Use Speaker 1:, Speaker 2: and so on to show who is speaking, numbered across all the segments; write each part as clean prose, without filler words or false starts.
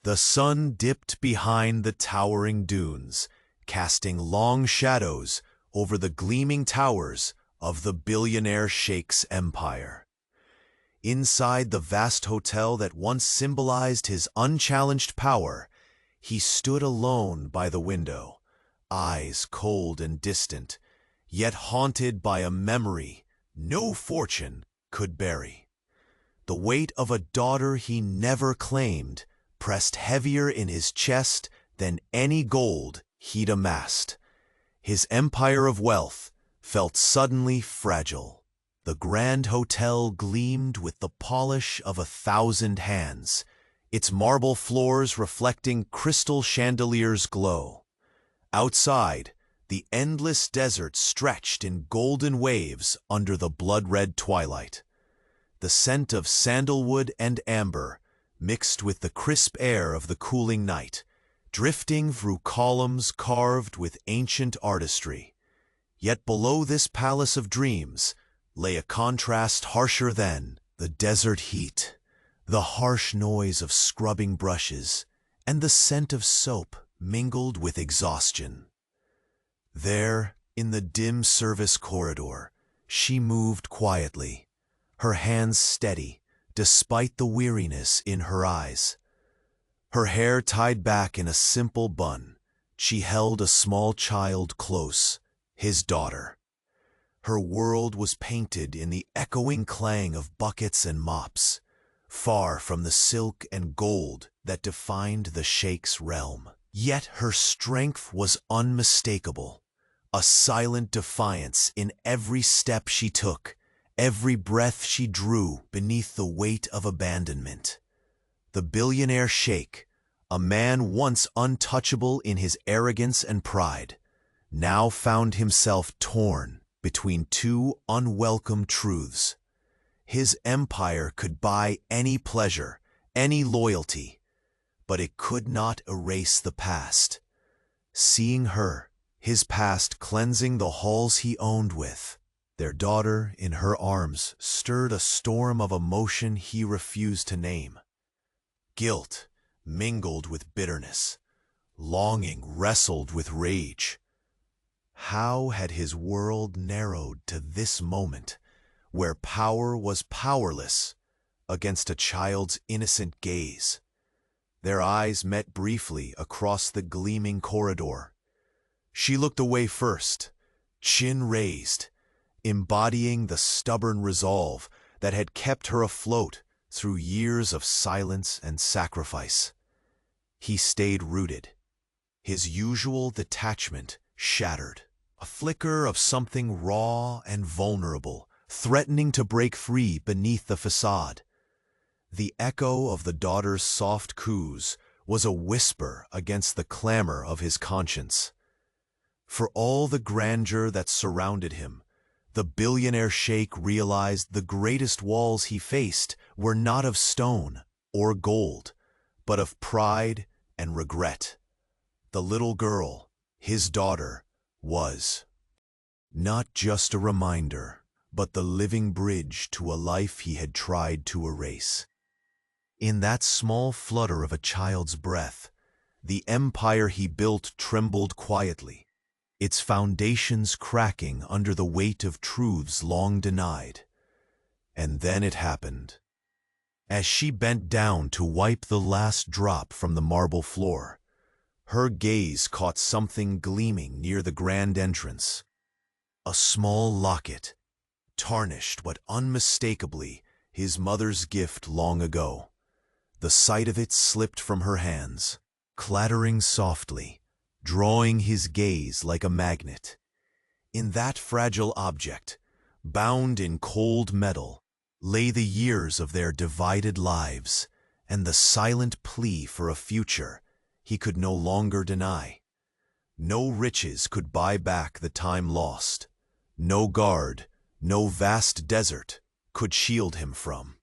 Speaker 1: The sun dipped behind the towering dunes, casting long shadows over the gleaming towers of the Billionaire Sheikh's empire. Inside the vast hotel that once symbolized his unchallenged power, he stood alone by the window, eyes cold and distant, yet haunted by a memory no fortune could bury. The weight of a daughter he never claimed pressed heavier in his chest than any gold he'd amassed. His empire of wealth felt suddenly fragile. The grand hotel gleamed with the polish of 1,000 hands, its marble floors reflecting crystal chandeliers' glow. Outside, the endless desert stretched in golden waves under the blood-red twilight. The scent of sandalwood and amber mixed with the crisp air of the cooling night, drifting through columns carved with ancient artistry. Yet below this palace of dreams lay a contrast harsher than the desert heat, the harsh noise of scrubbing brushes, and the scent of soap mingled with exhaustion. There, in the dim service corridor, she moved quietly, her hands steady, despite the weariness in her eyes. Her hair tied back in a simple bun, she held a small child close, his daughter. Her world was painted in the echoing clang of buckets and mops, far from the silk and gold that defined the Sheikh's realm. Yet her strength was unmistakable, a silent defiance in every step she took, every breath she drew beneath the weight of abandonment. The Billionaire Sheikh, a man once untouchable in his arrogance and pride, now found himself torn between two unwelcome truths. His empire could buy any pleasure, any loyalty, but it could not erase the past. Seeing her, his past cleansing the halls he owned with, their daughter in her arms stirred a storm of emotion he refused to name. Guilt mingled with bitterness. Longing wrestled with rage. How had his world narrowed to this moment, where power was powerless against a child's innocent gaze? Their eyes met briefly across the gleaming corridor. She looked away first, chin raised, embodying the stubborn resolve that had kept her afloat through years of silence and sacrifice. He stayed rooted, his usual detachment shattered, a flicker of something raw and vulnerable, threatening to break free beneath the facade. The echo of the daughter's soft coos was a whisper against the clamor of his conscience. For all the grandeur that surrounded him, the Billionaire Sheikh realized the greatest walls he faced were not of stone or gold, but of pride and regret. The little girl, his daughter, was not just a reminder, but the living bridge to a life he had tried to erase. In that small flutter of a child's breath, the empire he built trembled quietly, its foundations cracking under the weight of truths long denied. And then it happened. As she bent down to wipe the last drop from the marble floor, her gaze caught something gleaming near the grand entrance. A small locket, tarnished but unmistakably his mother's gift long ago. The sight of it slipped from her hands, clattering softly, drawing his gaze like a magnet. In that fragile object, bound in cold metal, lay the years of their divided lives and the silent plea for a future he could no longer deny. No riches could buy back the time lost. No guard, no vast desert could shield him from.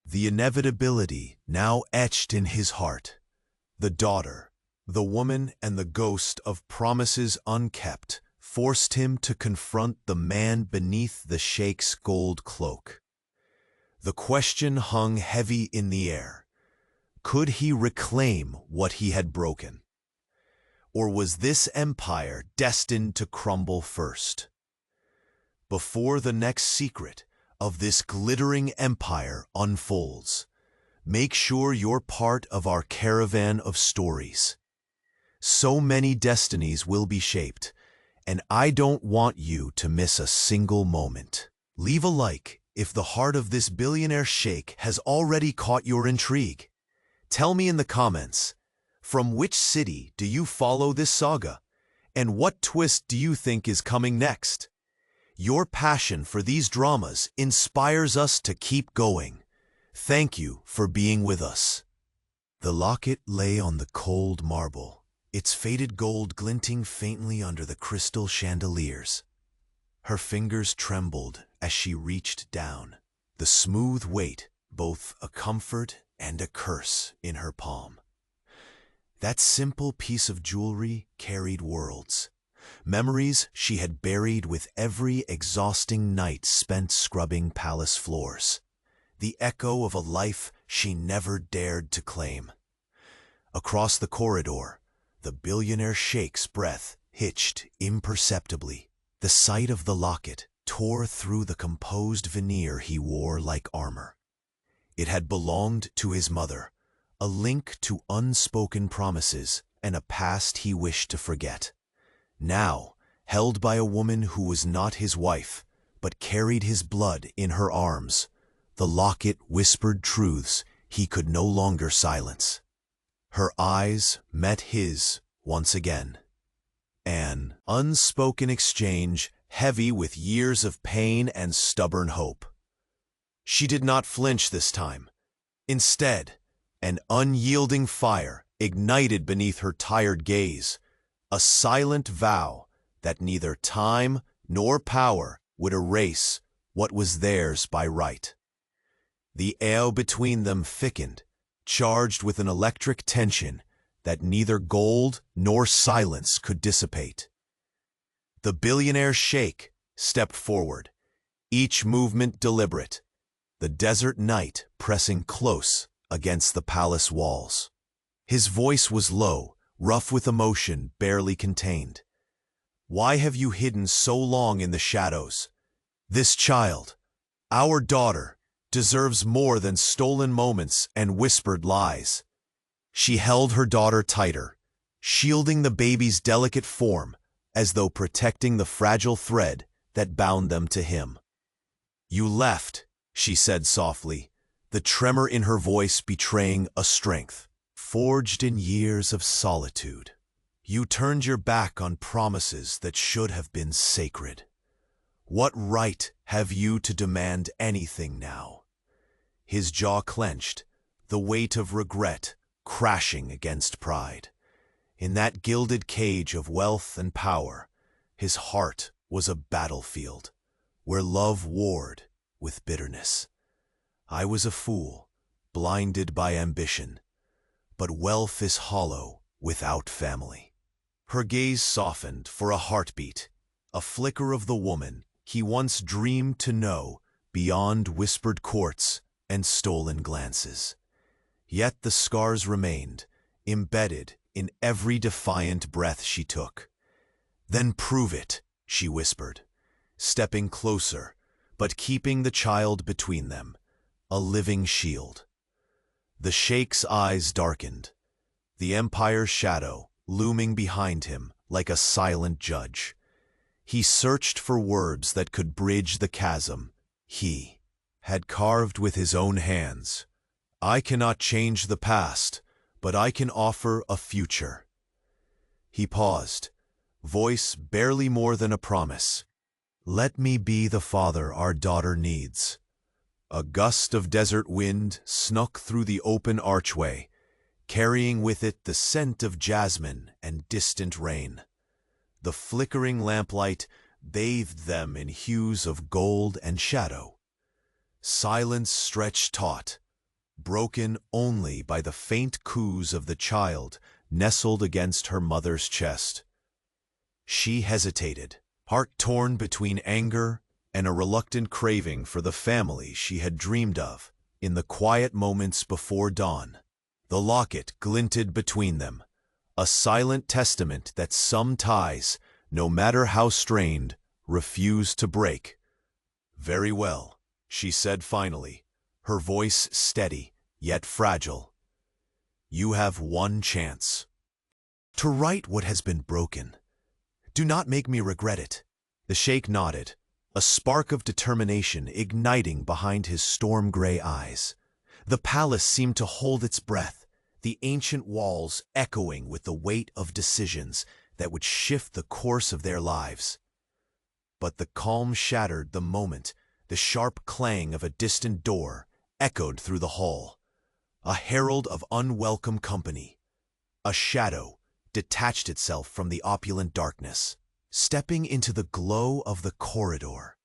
Speaker 1: The inevitability now etched in his heart. The daughter, the woman, and the ghost of promises unkept forced him to confront the man beneath the Sheikh's gold cloak. The question hung heavy in the air. Could he reclaim what he had broken? Or was this empire destined to crumble first? Before the next secret of this glittering empire unfolds, make sure you're part of our caravan of stories. So many destinies will be shaped, and I don't want you to miss a single moment. Leave a like if the heart of this billionaire sheikh has already caught your intrigue. Tell me in the comments, from which city do you follow this saga? And what twist do you think is coming next? Your passion for these dramas inspires us to keep going. Thank you for being with us. The locket lay on the cold marble, its faded gold glinting faintly under the crystal chandeliers. Her fingers trembled as she reached down, the smooth weight both a comfort and a curse in her palm. That simple piece of jewelry carried worlds, memories she had buried with every exhausting night spent scrubbing palace floors, the echo of a life she never dared to claim. Across the corridor, the billionaire sheikh's breath hitched imperceptibly. The sight of the locket tore through the composed veneer he wore like armor. It had belonged to his mother, a link to unspoken promises and a past he wished to forget. Now, held by a woman who was not his wife, but carried his blood in her arms, the locket whispered truths he could no longer silence. Her eyes met his once again. An unspoken exchange heavy with years of pain and stubborn hope. She did not flinch this time. Instead, an unyielding fire ignited beneath her tired gaze, a silent vow that neither time nor power would erase what was theirs by right. The air between them thickened, charged with an electric tension that neither gold nor silence could dissipate. The billionaire sheikh stepped forward, each movement deliberate, the desert night pressing close against the palace walls. His voice was low, rough with emotion barely contained. Why have you hidden so long in the shadows? This child, our daughter, deserves more than stolen moments and whispered lies. She held her daughter tighter, shielding the baby's delicate form as though protecting the fragile thread that bound them to him. You left, she said softly, the tremor in her voice betraying a strength forged in years of solitude. You turned your back on promises that should have been sacred. What right have you to demand anything now? His jaw clenched, the weight of regret crashing against pride. In that gilded cage of wealth and power, his heart was a battlefield where love warred with bitterness. I was a fool, blinded by ambition, but wealth is hollow without family. Her gaze softened for a heartbeat, a flicker of the woman he once dreamed to know beyond whispered courts and stolen glances. Yet the scars remained, embedded in every defiant breath she took. Then prove it, she whispered, stepping closer, but keeping the child between them, a living shield. The sheikh's eyes darkened, the empire's shadow looming behind him like a silent judge. He searched for words that could bridge the chasm he had carved with his own hands. I cannot change the past, but I can offer a future. He paused, voice barely more than a promise. Let me be the father our daughter needs. A gust of desert wind snuck through the open archway, carrying with it the scent of jasmine and distant rain. The flickering lamplight bathed them in hues of gold and shadow. Silence stretched taut, broken only by the faint coos of the child nestled against her mother's chest. She hesitated, heart torn between anger and a reluctant craving for the family she had dreamed of in the quiet moments before dawn. The locket glinted between them, a silent testament that some ties, no matter how strained, refuse to break. "Very well," she said finally, her voice steady, yet fragile. "You have one chance to right what has been broken. Do not make me regret it." The sheikh nodded, a spark of determination igniting behind his storm-gray eyes. The palace seemed to hold its breath, the ancient walls echoing with the weight of decisions that would shift the course of their lives. But the calm shattered the moment the sharp clang of a distant door echoed through the hall, a herald of unwelcome company. A shadow detached itself from the opulent darkness, stepping into the glow of the corridor.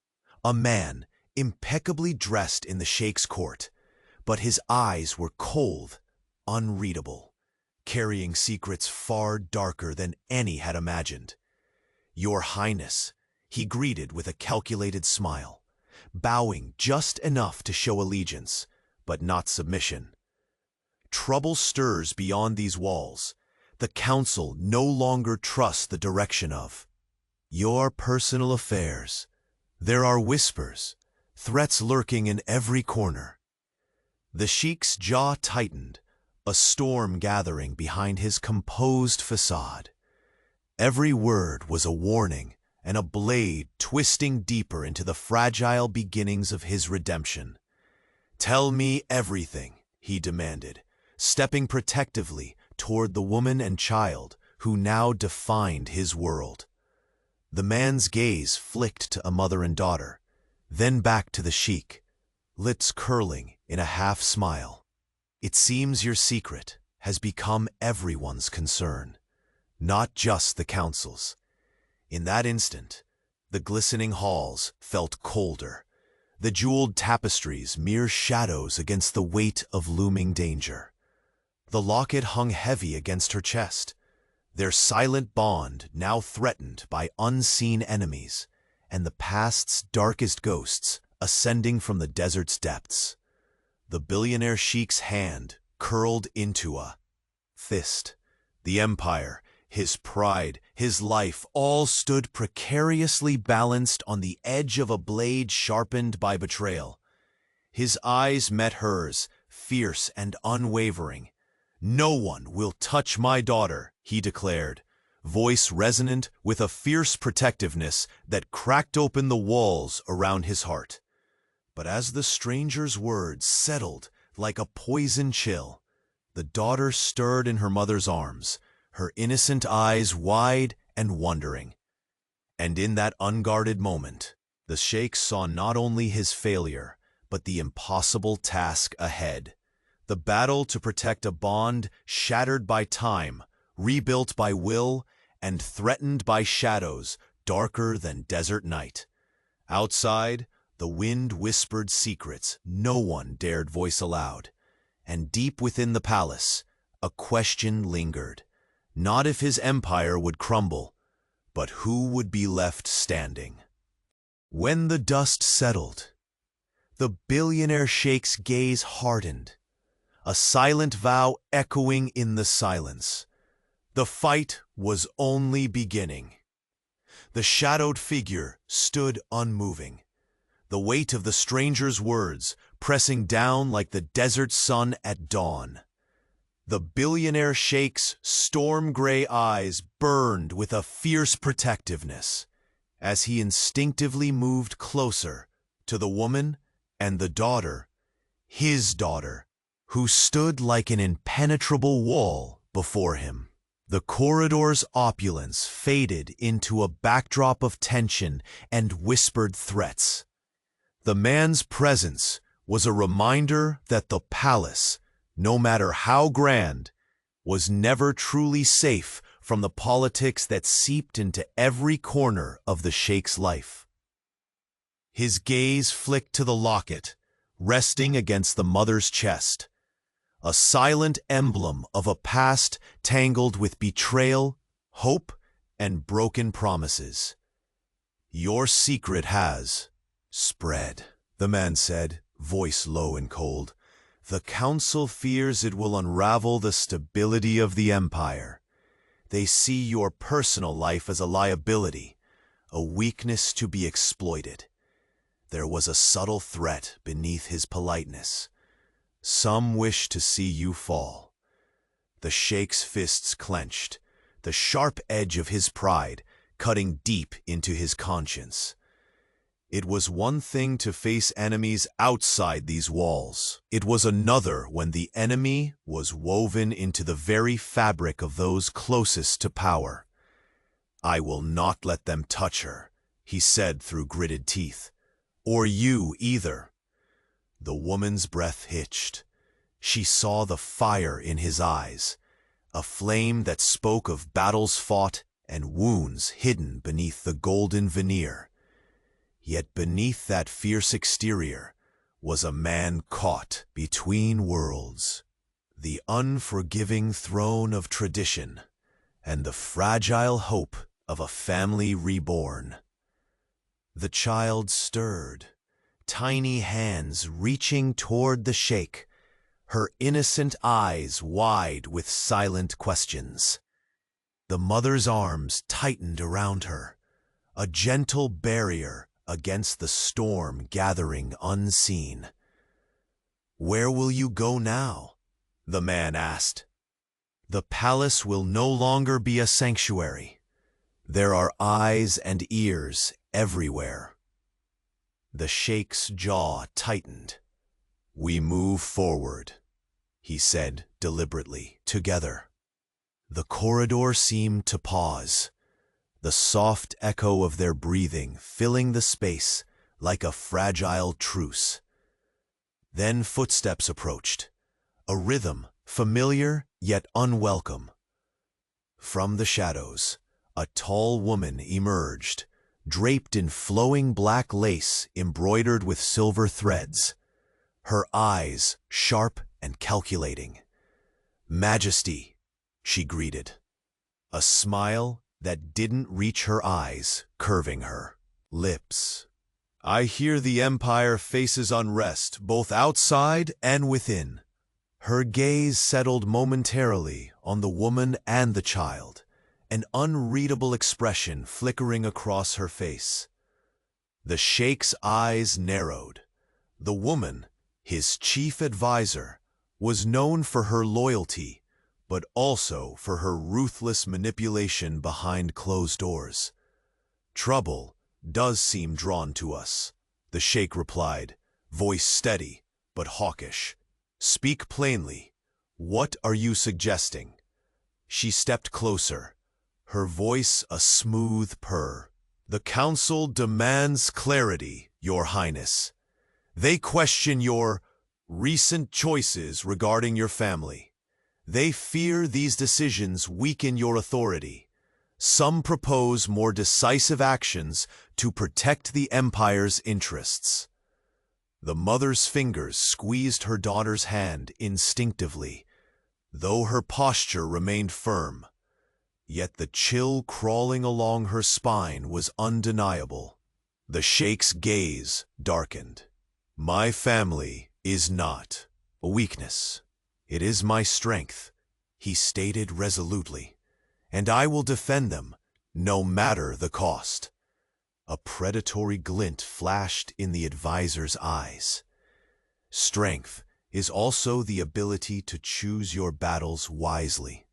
Speaker 1: A man, impeccably dressed in the sheikh's court, but his eyes were cold, unreadable, carrying secrets far darker than any had imagined. "Your Highness," he greeted with a calculated smile, bowing just enough to show allegiance, but not submission. Trouble stirs beyond these walls. The council no longer trusts the direction of your personal affairs. There are whispers, threats lurking in every corner. The sheikh's jaw tightened, a storm gathering behind his composed facade. Every word was a warning and a blade twisting deeper into the fragile beginnings of his redemption. "Tell me everything," he demanded, stepping protectively toward the woman and child who now defined his world. The man's gaze flicked to a mother and daughter, then back to the sheikh, lips curling in a half-smile. "It seems your secret has become everyone's concern, not just the council's." In that instant, the glistening halls felt colder, the jeweled tapestries mere shadows against the weight of looming danger. The locket hung heavy against her chest, their silent bond now threatened by unseen enemies and the past's darkest ghosts ascending from the desert's depths. The billionaire sheikh's hand curled into a fist. The empire, his pride, his life, all stood precariously balanced on the edge of a blade sharpened by betrayal. His eyes met hers, fierce and unwavering. "No one will touch my daughter," he declared, voice resonant with a fierce protectiveness that cracked open the walls around his heart. But as the stranger's words settled like a poison chill, the daughter stirred in her mother's arms, her innocent eyes wide and wondering. And in that unguarded moment, the sheikh saw not only his failure, but the impossible task ahead. The battle to protect a bond shattered by time, rebuilt by will, and threatened by shadows darker than desert night. Outside, the wind whispered secrets no one dared voice aloud, and deep within the palace, a question lingered. Not if his empire would crumble, but who would be left standing. When the dust settled, the billionaire sheikh's gaze hardened, a silent vow echoing in the silence. The fight was only beginning. The shadowed figure stood unmoving, the weight of the stranger's words pressing down like the desert sun at dawn. The billionaire sheikh's storm-gray eyes burned with a fierce protectiveness as he instinctively moved closer to the woman and the daughter, his daughter, who stood like an impenetrable wall before him. The corridor's opulence faded into a backdrop of tension and whispered threats. The man's presence was a reminder that the palace, no matter how grand, was never truly safe from the politics that seeped into every corner of the sheikh's life. His gaze flicked to the locket, resting against the mother's chest, a silent emblem of a past tangled with betrayal, hope, and broken promises. "Your secret has spread," the man said, voice low and cold. The council fears it will unravel the stability of the empire. They see your personal life as a liability, a weakness to be exploited. There was a subtle threat beneath his politeness. Some wish to see you fall. The Sheikh's fists clenched, the sharp edge of his pride cutting deep into his conscience. It was one thing to face enemies outside these walls. It was another when the enemy was woven into the very fabric of those closest to power. "I will not let them touch her," he said through gritted teeth. "Or you either." The woman's breath hitched. She saw the fire in his eyes, a flame that spoke of battles fought and wounds hidden beneath the golden veneer. Yet beneath that fierce exterior was a man caught between worlds, the unforgiving throne of tradition and the fragile hope of a family reborn. The child stirred, tiny hands reaching toward the Sheikh, her innocent eyes wide with silent questions. The mother's arms tightened around her, a gentle barrier against the storm gathering unseen. "Where will you go now?" the man asked. "The palace will no longer be a sanctuary. There are eyes and ears everywhere." The Sheikh's jaw tightened. "We move forward," he said deliberately, "together." The corridor seemed to pause, the soft echo of their breathing filling the space like a fragile truce. Then footsteps approached, a rhythm familiar yet unwelcome. From the shadows, a tall woman emerged, draped in flowing black lace embroidered with silver threads, her eyes sharp and calculating. "Majesty," she greeted, a smile that didn't reach her eyes curving her lips. "I hear the empire faces unrest both outside and within." Her gaze settled momentarily on the woman and the child, an unreadable expression flickering across her face. The Sheikh's eyes narrowed. The woman, his chief advisor, was known for her loyalty, but also for her ruthless manipulation behind closed doors. "Trouble does seem drawn to us," the Sheikh replied, voice steady but hawkish. "Speak plainly. What are you suggesting?" She stepped closer, her voice a smooth purr. "The council demands clarity, Your Highness. They question your recent choices regarding your family. They fear these decisions weaken your authority. Some propose more decisive actions to protect the empire's interests." The mother's fingers squeezed her daughter's hand instinctively, though her posture remained firm. Yet the chill crawling along her spine was undeniable. The Sheikh's gaze darkened. "My family is not a weakness. It is my strength," he stated resolutely, "and I will defend them, no matter the cost." A predatory glint flashed in the advisor's eyes. Strength is also the ability to choose your battles wisely.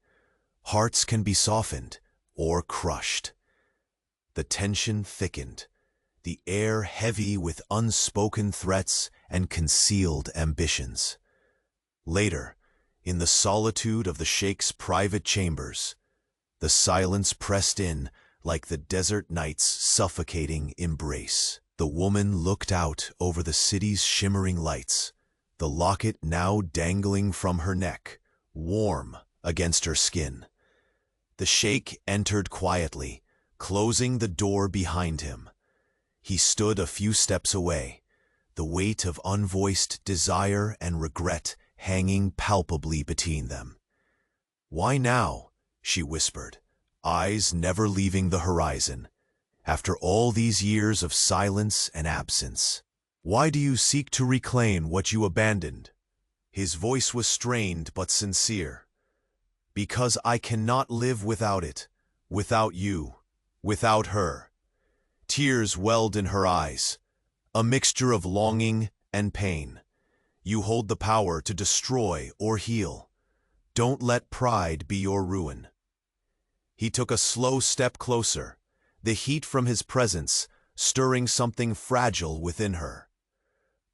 Speaker 1: Hearts can be softened or crushed. The tension thickened, the air heavy with unspoken threats and concealed ambitions. Later, in the solitude of the Sheikh's private chambers, the silence pressed in like the desert night's suffocating embrace. The woman looked out over the city's shimmering lights, the locket now dangling from her neck, warm against her skin. The Sheikh entered quietly, closing the door behind him. He stood a few steps away, the weight of unvoiced desire and regret hanging palpably between them. "Why now?" she whispered, eyes never leaving the horizon. "After all these years of silence and absence, why do you seek to reclaim what you abandoned?" His voice was strained but sincere. "Because I cannot live without it, without you, without her." Tears welled in her eyes, a mixture of longing and pain. "You hold the power to destroy or heal. Don't let pride be your ruin." He took a slow step closer, the heat from his presence stirring something fragile within her.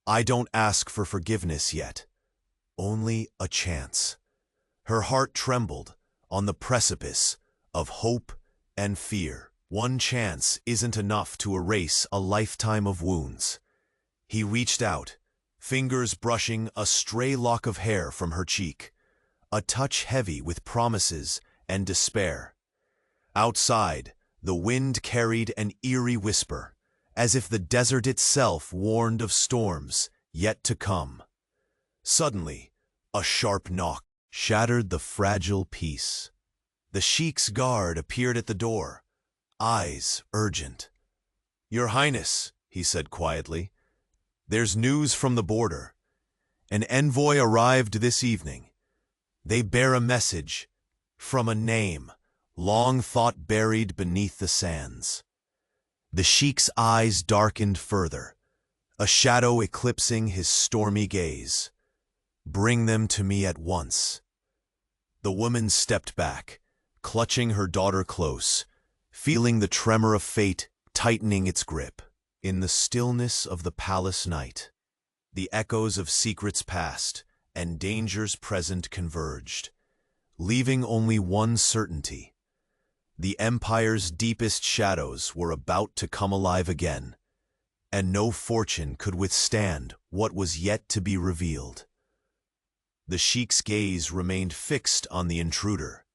Speaker 1: "I don't ask for forgiveness yet, only a chance." Her heart trembled on the precipice of hope and fear. One chance isn't enough to erase a lifetime of wounds. He reached out, fingers brushing a stray lock of hair from her cheek, a touch heavy with promises and despair. Outside, the wind carried an eerie whisper, as if the desert itself warned of storms yet to come. Suddenly, a sharp knock shattered the fragile peace. The Sheikh's guard appeared at the door, eyes urgent. "Your Highness," he said quietly, "there's news from the border. An envoy arrived this evening. They bear a message from a name long thought buried beneath the sands." The Sheikh's eyes darkened further, a shadow eclipsing his stormy gaze. "Bring them to me at once." The woman stepped back, clutching her daughter close, feeling the tremor of fate tightening its grip. In the stillness of the palace night, the echoes of secrets past and dangers present converged, leaving only one certainty. The empire's deepest shadows were about to come alive again, and no fortune could withstand what was yet to be revealed. The Sheikh's gaze remained fixed on the intruder,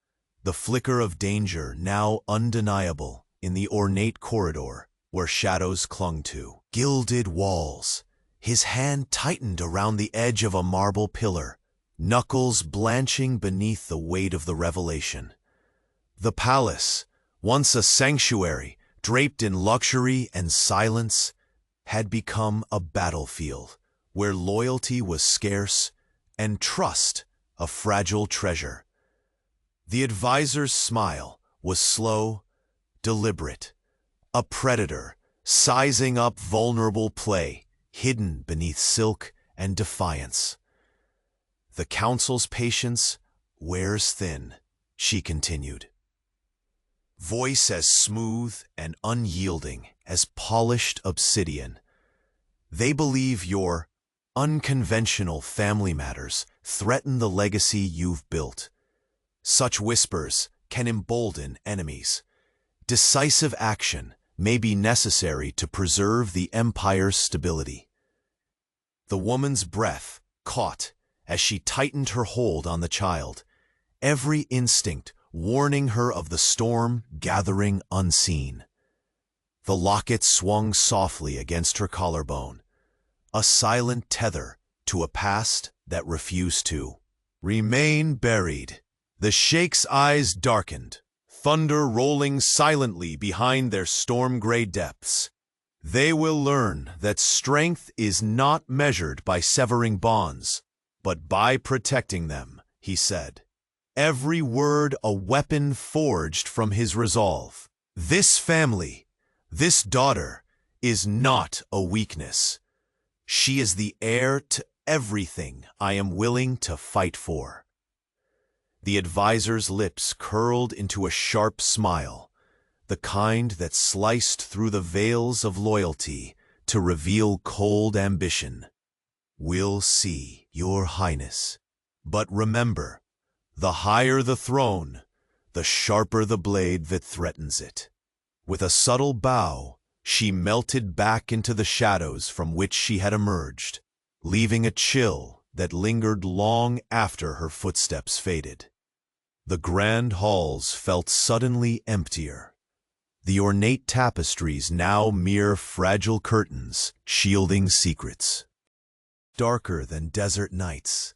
Speaker 1: the flicker of danger now undeniable in the ornate corridor where shadows clung to gilded walls. His hand tightened around the edge of a marble pillar, knuckles blanching beneath the weight of the revelation. The palace, once a sanctuary draped in luxury and silence, had become a battlefield where loyalty was scarce and trust a fragile treasure. The advisor's smile was slow, deliberate, a predator sizing up vulnerable prey hidden beneath silk and defiance. "The council's patience wears thin," she continued, voice as smooth and unyielding as polished obsidian. "They believe your unconventional family matters threaten the legacy you've built. Such whispers can embolden enemies. Decisive action may be necessary to preserve the empire's stability." The woman's breath caught as she tightened her hold on the child, every instinct warning her of the storm gathering unseen. The locket swung softly against her collarbone, a silent tether to a past that refused to remain buried. The Sheikh's eyes darkened, thunder rolling silently behind their storm-gray depths. "They will learn that strength is not measured by severing bonds, but by protecting them," he said, every word a weapon forged from his resolve. "This family, this daughter, is not a weakness. She is the heir to everything I am willing to fight for." The advisor's lips curled into a sharp smile, the kind that sliced through the veils of loyalty to reveal cold ambition. "We'll see, Your Highness. But remember, the higher the throne, the sharper the blade that threatens it." With a subtle bow, she melted back into the shadows from which she had emerged, leaving a chill that lingered long after her footsteps faded. The grand halls felt suddenly emptier, the ornate tapestries now mere fragile curtains shielding secrets. Darker than desert nights,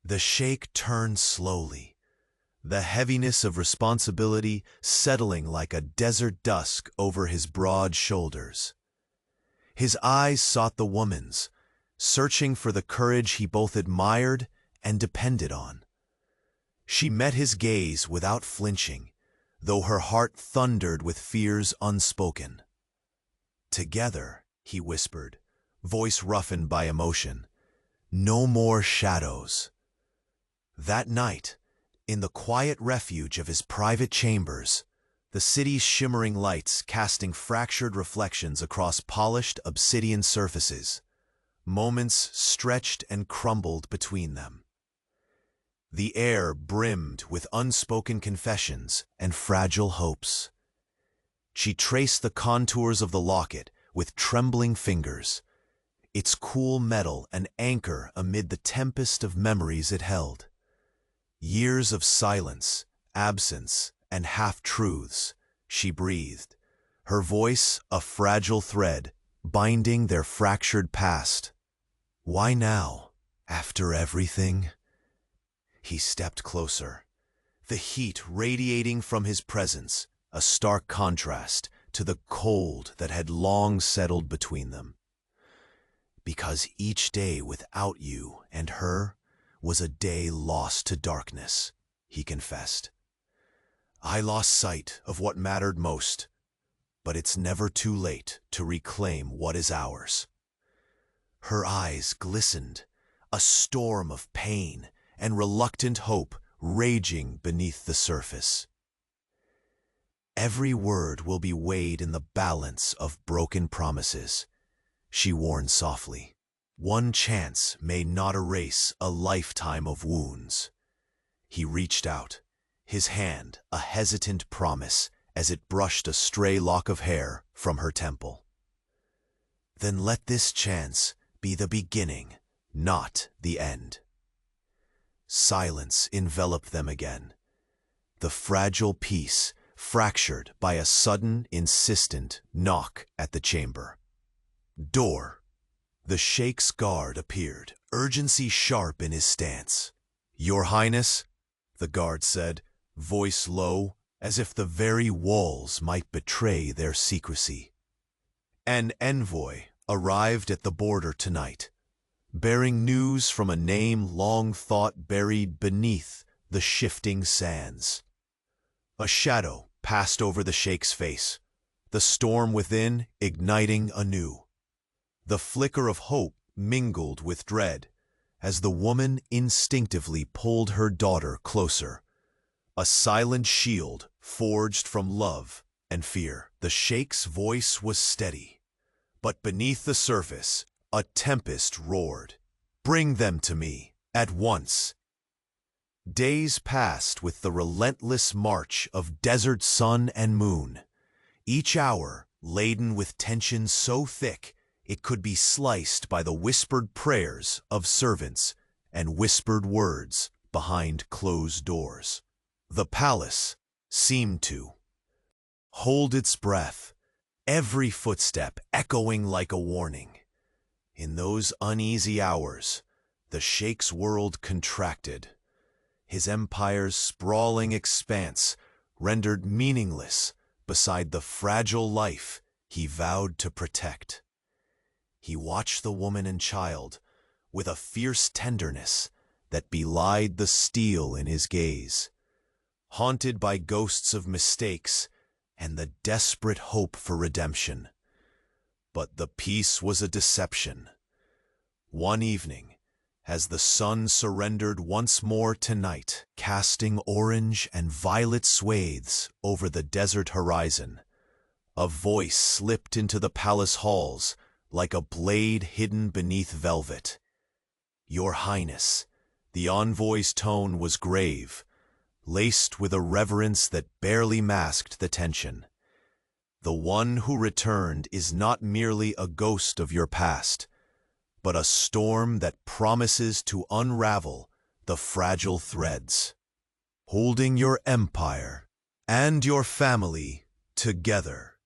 Speaker 1: the Sheikh turned slowly, the heaviness of responsibility settling like a desert dusk over his broad shoulders. His eyes sought the woman's, searching for the courage he both admired and depended on. She met his gaze without flinching, though her heart thundered with fears unspoken. "Together," he whispered, voice roughened by emotion, "no more shadows." That night, in the quiet refuge of his private chambers, the city's shimmering lights casting fractured reflections across polished obsidian surfaces, moments stretched and crumbled between them. The air brimmed with unspoken confessions and fragile hopes. She traced the contours of the locket with trembling fingers, its cool metal an anchor amid the tempest of memories it held. Years of silence, absence, and half-truths, she breathed, her voice a fragile thread binding their fractured past. Why now, after everything? He stepped closer, the heat radiating from his presence, a stark contrast to the cold that had long settled between them. "Because each day without you and her was a day lost to darkness," he confessed. "I lost sight of what mattered most, but it's never too late to reclaim what is ours." Her eyes glistened, a storm of pain and reluctant hope raging beneath the surface. "Every word will be weighed in the balance of broken promises," she warned softly. "One chance may not erase a lifetime of wounds." He reached out, his hand a hesitant promise as it brushed a stray lock of hair from her temple. "Then let this chance be the beginning, not the end." Silence enveloped them again, the fragile peace fractured by a sudden, insistent knock at the chamber. Door. The Sheikh's guard appeared, urgency sharp in his stance. "Your Highness," the guard said, voice low, as if the very walls might betray their secrecy. "An envoy arrived at the border tonight, bearing news from a name long thought buried beneath the shifting sands." A shadow passed over the Sheikh's face, the storm within igniting anew. The flicker of hope mingled with dread as the woman instinctively pulled her daughter closer, a silent shield forged from love and fear. The Sheikh's voice was steady, but beneath the surface a tempest roared. "Bring them to me, at once." Days passed with the relentless march of desert sun and moon, each hour laden with tension so thick it could be sliced by the whispered prayers of servants and whispered words behind closed doors. The palace seemed to hold its breath, every footstep echoing like a warning. In those uneasy hours, the Sheikh's world contracted, his empire's sprawling expanse rendered meaningless beside the fragile life he vowed to protect. He watched the woman and child with a fierce tenderness that belied the steel in his gaze, haunted by ghosts of mistakes and the desperate hope for redemption. But the peace was a deception. One evening, as the sun surrendered once more to night, casting orange and violet swathes over the desert horizon, a voice slipped into the palace halls like a blade hidden beneath velvet. "Your Highness," the envoy's tone was grave, laced with a reverence that barely masked the tension. "The one who returned is not merely a ghost of your past, but a storm that promises to unravel the fragile threads, holding your empire and your family together."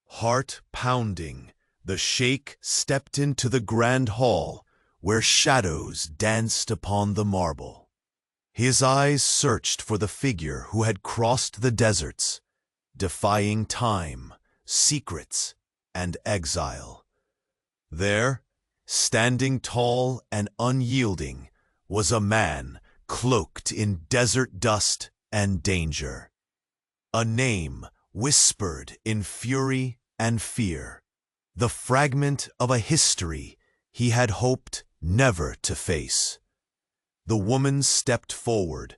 Speaker 1: Heart pounding, the Sheikh stepped into the grand hall where shadows danced upon the marble. His eyes searched for the figure who had crossed the deserts, defying time, secrets, and exile. There, Standing tall and unyielding was a man cloaked in desert dust and danger. A name whispered in fury and fear. The fragment of a history he had hoped never to face. The woman stepped forward,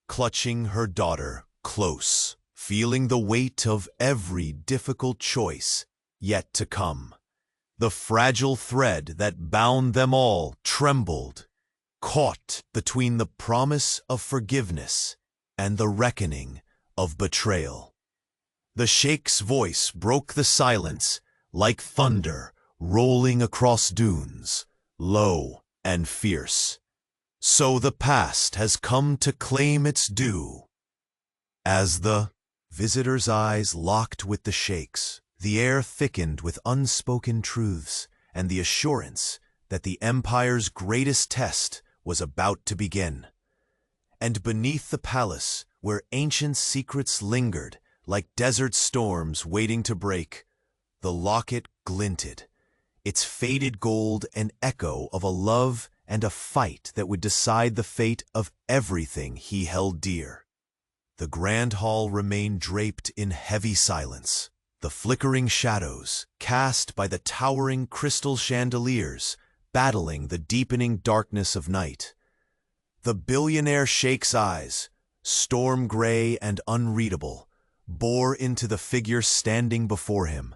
Speaker 1: clutching her daughter close, feeling the weight of every difficult choice yet to come. The fragile thread that bound them all trembled, caught between the promise of forgiveness and the reckoning of betrayal. The Sheikh's voice broke the silence like thunder rolling across dunes, low and fierce. So the past has come to claim its due. As the visitor's eyes locked with the Sheikh's, the air thickened with unspoken truths and the assurance that the empire's greatest test was about to begin. And beneath the palace, where ancient secrets lingered like desert storms waiting to break, the locket glinted, its faded gold an echo of a love and a fight that would decide the fate of everything he held dear. The grand hall remained draped in heavy silence. The flickering shadows, cast by the towering crystal chandeliers, battling the deepening darkness of night. The billionaire Sheikh's eyes, storm gray and unreadable, bore into the figure standing before him,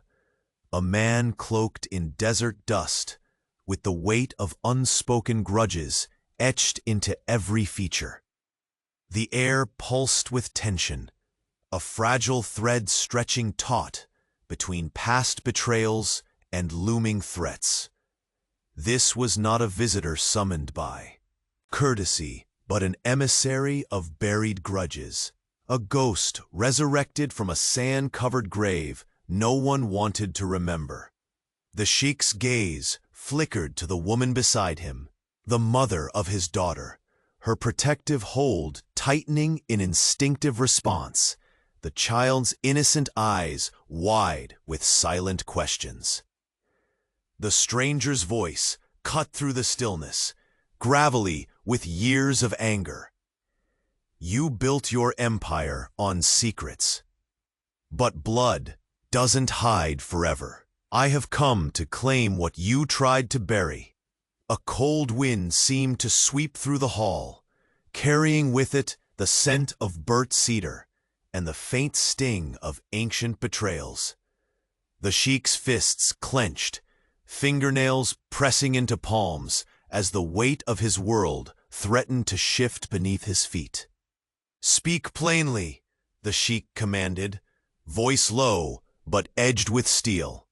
Speaker 1: a man cloaked in desert dust, with the weight of unspoken grudges etched into every feature. The air pulsed with tension, a fragile thread stretching taut between past betrayals and looming threats. This was not a visitor summoned by courtesy, but an emissary of buried grudges, a ghost resurrected from a sand-covered grave no one wanted to remember. The Sheikh's gaze flickered to the woman beside him, the mother of his daughter, her protective hold tightening in instinctive response, the child's innocent eyes wide with silent questions. The stranger's voice cut through the stillness, gravelly with years of anger. You built your empire on secrets. But blood doesn't hide forever. I have come to claim what you tried to bury. A cold wind seemed to sweep through the hall, carrying with it the scent of burnt cedar and the faint sting of ancient betrayals. The Sheikh's fists clenched, fingernails pressing into palms as the weight of his world threatened to shift beneath his feet. Speak plainly, the Sheikh commanded, voice low but edged with steel.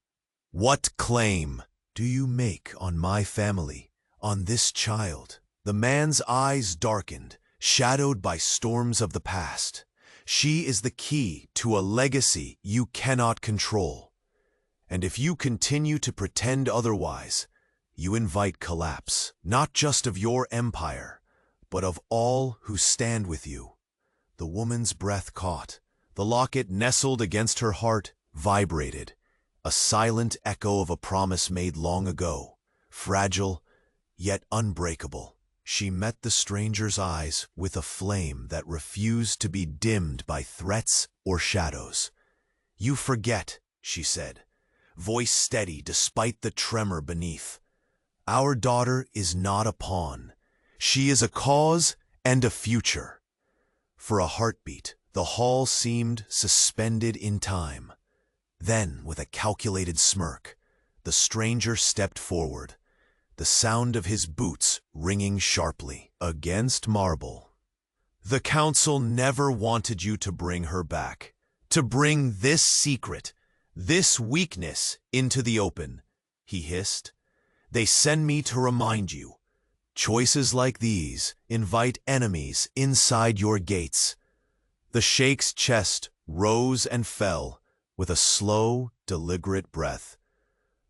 Speaker 1: What claim do you make on my family, on this child? The man's eyes darkened, shadowed by storms of the past. She is the key to a legacy you cannot control. And if you continue to pretend otherwise, you invite collapse, not just of your empire, but of all who stand with you. The woman's breath caught. The locket nestled against her heart vibrated, a silent echo of a promise made long ago, fragile yet unbreakable. She met the stranger's eyes with a flame that refused to be dimmed by threats or shadows. You forget, she said, voice steady despite the tremor beneath. Our daughter is not a pawn. She is a cause and a future. For a heartbeat, the hall seemed suspended in time. Then, with a calculated smirk, the stranger stepped forward, the sound of his boots ringing sharply against marble. The council never wanted you to bring her back, to bring this secret, this weakness into the open, he hissed. They send me to remind you. Choices like these invite enemies inside your gates. The Sheikh's chest rose and fell with a slow, deliberate breath.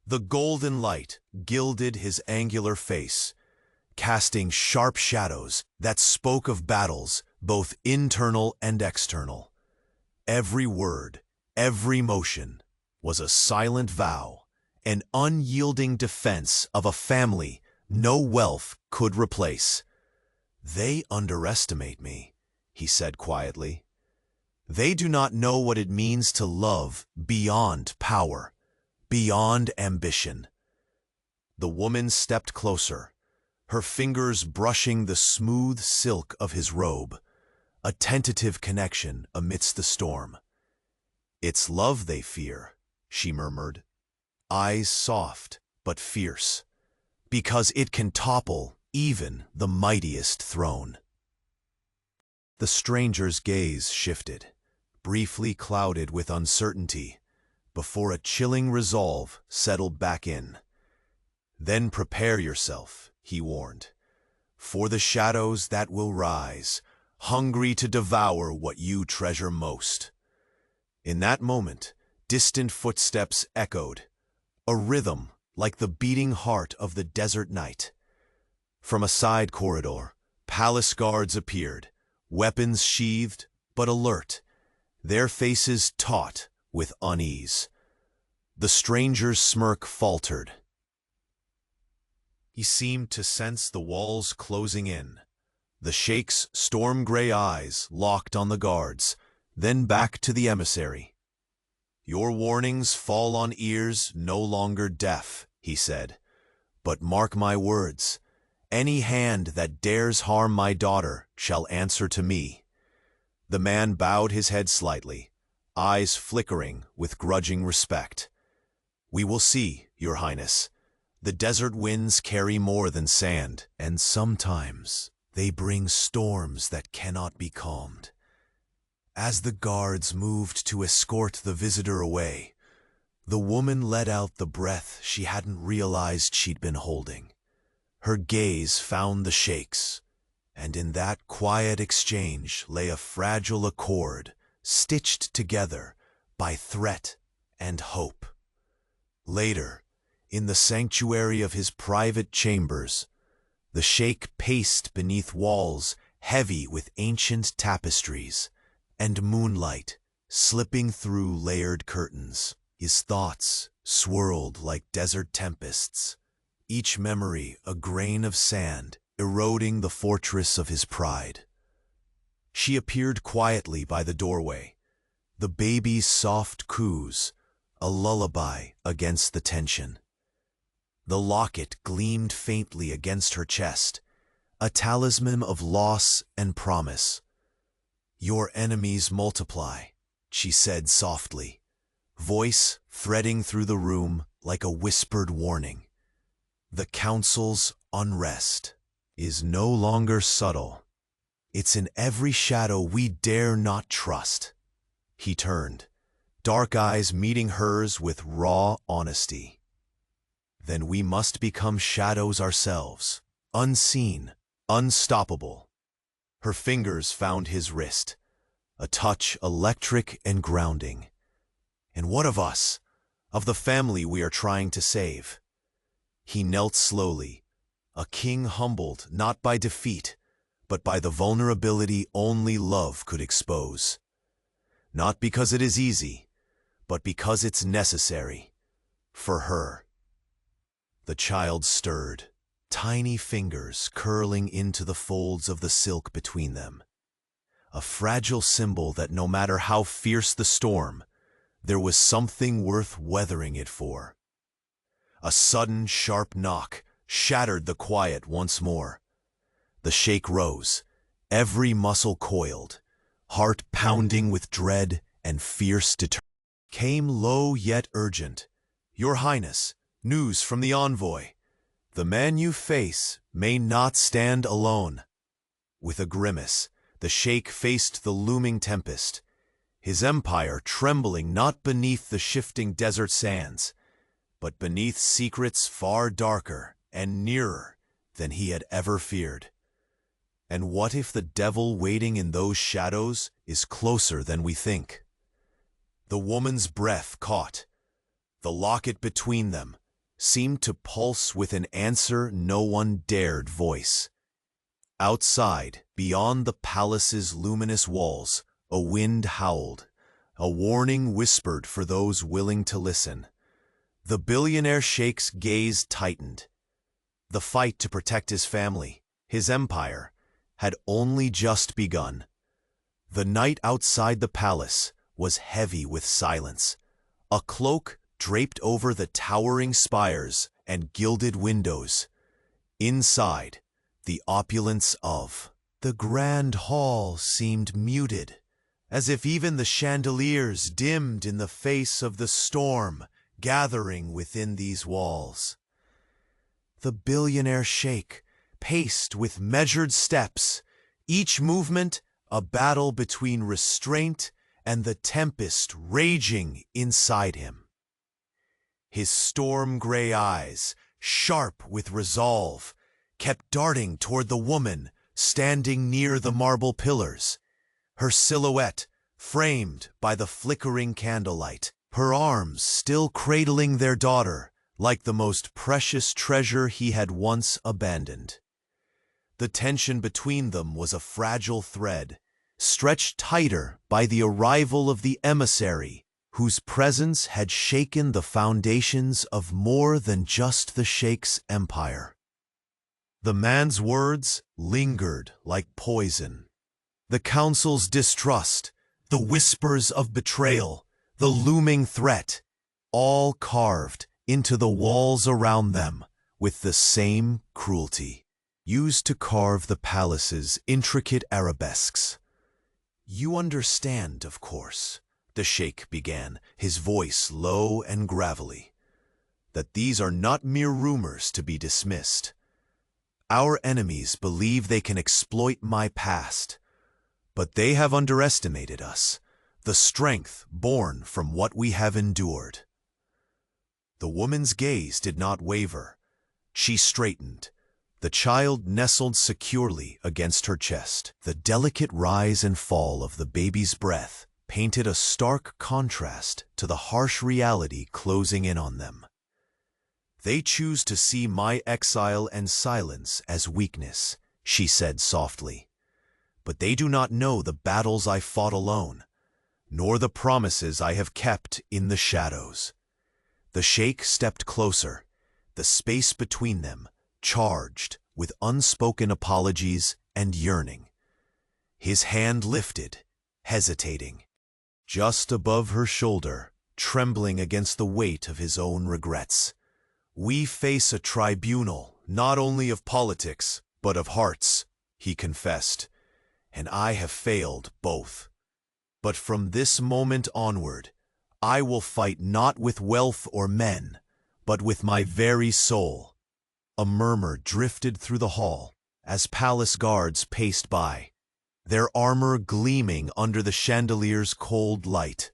Speaker 1: The golden light gilded his angular face, casting sharp shadows that spoke of battles both internal and external. Every word, every motion was a silent vow, an unyielding defense of a family no wealth could replace. "They underestimate me," he said quietly. "They do not know what it means to love beyond power, beyond ambition." The woman stepped closer, her fingers brushing the smooth silk of his robe, a tentative connection amidst the storm. "It's love they fear," she murmured, eyes soft but fierce, "because it can topple even the mightiest throne." The stranger's gaze shifted, briefly clouded with uncertainty, before a chilling resolve settled back in. "Then prepare yourself," he warned, "for the shadows that will rise, hungry to devour what you treasure most." In that moment, distant footsteps echoed, a rhythm like the beating heart of the desert night. From a side corridor, palace guards appeared, weapons sheathed but alert, their faces taut with unease. The stranger's smirk faltered. He seemed to sense the walls closing in. The Sheikh's storm-gray eyes locked on the guards, then back to the emissary. "Your warnings fall on ears no longer deaf," he said. "But mark my words, any hand that dares harm my daughter shall answer to me." The man bowed his head slightly, eyes flickering with grudging respect. "We will see, Your Highness. The desert winds carry more than sand, and sometimes they bring storms that cannot be calmed." As the guards moved to escort the visitor away, the woman let out the breath she hadn't realized she'd been holding. Her gaze found the Sheikh's, and in that quiet exchange lay a fragile accord stitched together by threat and hope. Later, in the sanctuary of his private chambers, the Sheikh paced beneath walls heavy with ancient tapestries and moonlight slipping through layered curtains. His thoughts swirled like desert tempests, each memory a grain of sand eroding the fortress of his pride. She appeared quietly by the doorway, the baby's soft coos a lullaby against the tension. The locket gleamed faintly against her chest, a talisman of loss and promise. "Your enemies multiply," she said softly, voice threading through the room like a whispered warning. "The council's unrest is no longer subtle. It's in every shadow we dare not trust." He turned, dark eyes meeting hers with raw honesty. "Then we must become shadows ourselves, unseen, unstoppable." Her fingers found his wrist, a touch electric and grounding. "And what of us? Of the family we are trying to save?" He knelt slowly, a king humbled not by defeat, but by the vulnerability only love could expose. "Not because it is easy, but because it's necessary. For her." The child stirred, tiny fingers curling into the folds of the silk between them. A fragile symbol that no matter how fierce the storm, there was something worth weathering it for. A sudden, sharp knock shattered the quiet once more. The Sheikh rose, every muscle coiled, heart pounding with dread and fierce determination. Came low yet urgent. "Your Highness, news from the envoy. The man you face may not stand alone." With a grimace, the Sheikh faced the looming tempest, his empire trembling not beneath the shifting desert sands, but beneath secrets far darker and nearer than he had ever feared. And what if the devil waiting in those shadows is closer than we think? The woman's breath caught. The locket between them seemed to pulse with an answer no one dared voice. Outside, beyond the palace's luminous walls, a wind howled, a warning whispered for those willing to listen. The billionaire Sheikh's gaze tightened. The fight to protect his family, his empire, had only just begun. The night outside the palace was heavy with silence. A cloak draped over the towering spires and gilded windows. Inside, the opulence of the grand hall seemed muted, as if even the chandeliers dimmed in the face of the storm gathering within these walls. The billionaire sheikh paced with measured steps, each movement a battle between restraint and the tempest raging inside him. His storm-gray eyes, sharp with resolve, kept darting toward the woman standing near the marble pillars, her silhouette framed by the flickering candlelight, her arms still cradling their daughter like the most precious treasure he had once abandoned. The tension between them was a fragile thread, stretched tighter by the arrival of the emissary, whose presence had shaken the foundations of more than just the sheikh's empire. The man's words lingered like poison. The council's distrust, the whispers of betrayal, the looming threat, all carved into the walls around them with the same cruelty, used to carve the palace's intricate arabesques. "You understand, of course," the sheikh began, his voice low and gravelly, "that these are not mere rumors to be dismissed. Our enemies believe they can exploit my past, but they have underestimated us, the strength born from what we have endured." The woman's gaze did not waver. She straightened. The child nestled securely against her chest. The delicate rise and fall of the baby's breath painted a stark contrast to the harsh reality closing in on them. "They choose to see my exile and silence as weakness," she said softly. "But they do not know the battles I fought alone, nor the promises I have kept in the shadows." The sheikh stepped closer, the space between them charged with unspoken apologies and yearning. His hand lifted, hesitating, just above her shoulder, trembling against the weight of his own regrets. "We face a tribunal not only of politics, but of hearts," he confessed, "and I have failed both. But from this moment onward, I will fight not with wealth or men, but with my very soul." A murmur drifted through the hall as palace guards paced by, their armor gleaming under the chandelier's cold light.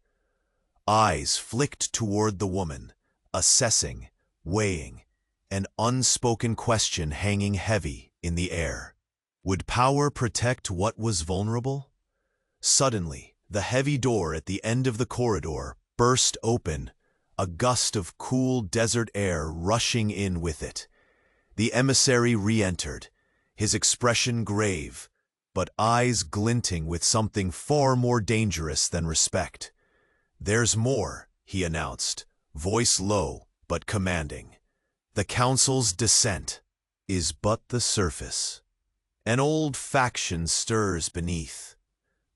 Speaker 1: Eyes flicked toward the woman, assessing, weighing, an unspoken question hanging heavy in the air. Would power protect what was vulnerable? Suddenly, the heavy door at the end of the corridor burst open, a gust of cool desert air rushing in with it. The emissary re-entered, his expression grave, but eyes glinting with something far more dangerous than respect. "There's more," he announced, voice low but commanding. "The council's descent is but the surface. An old faction stirs beneath.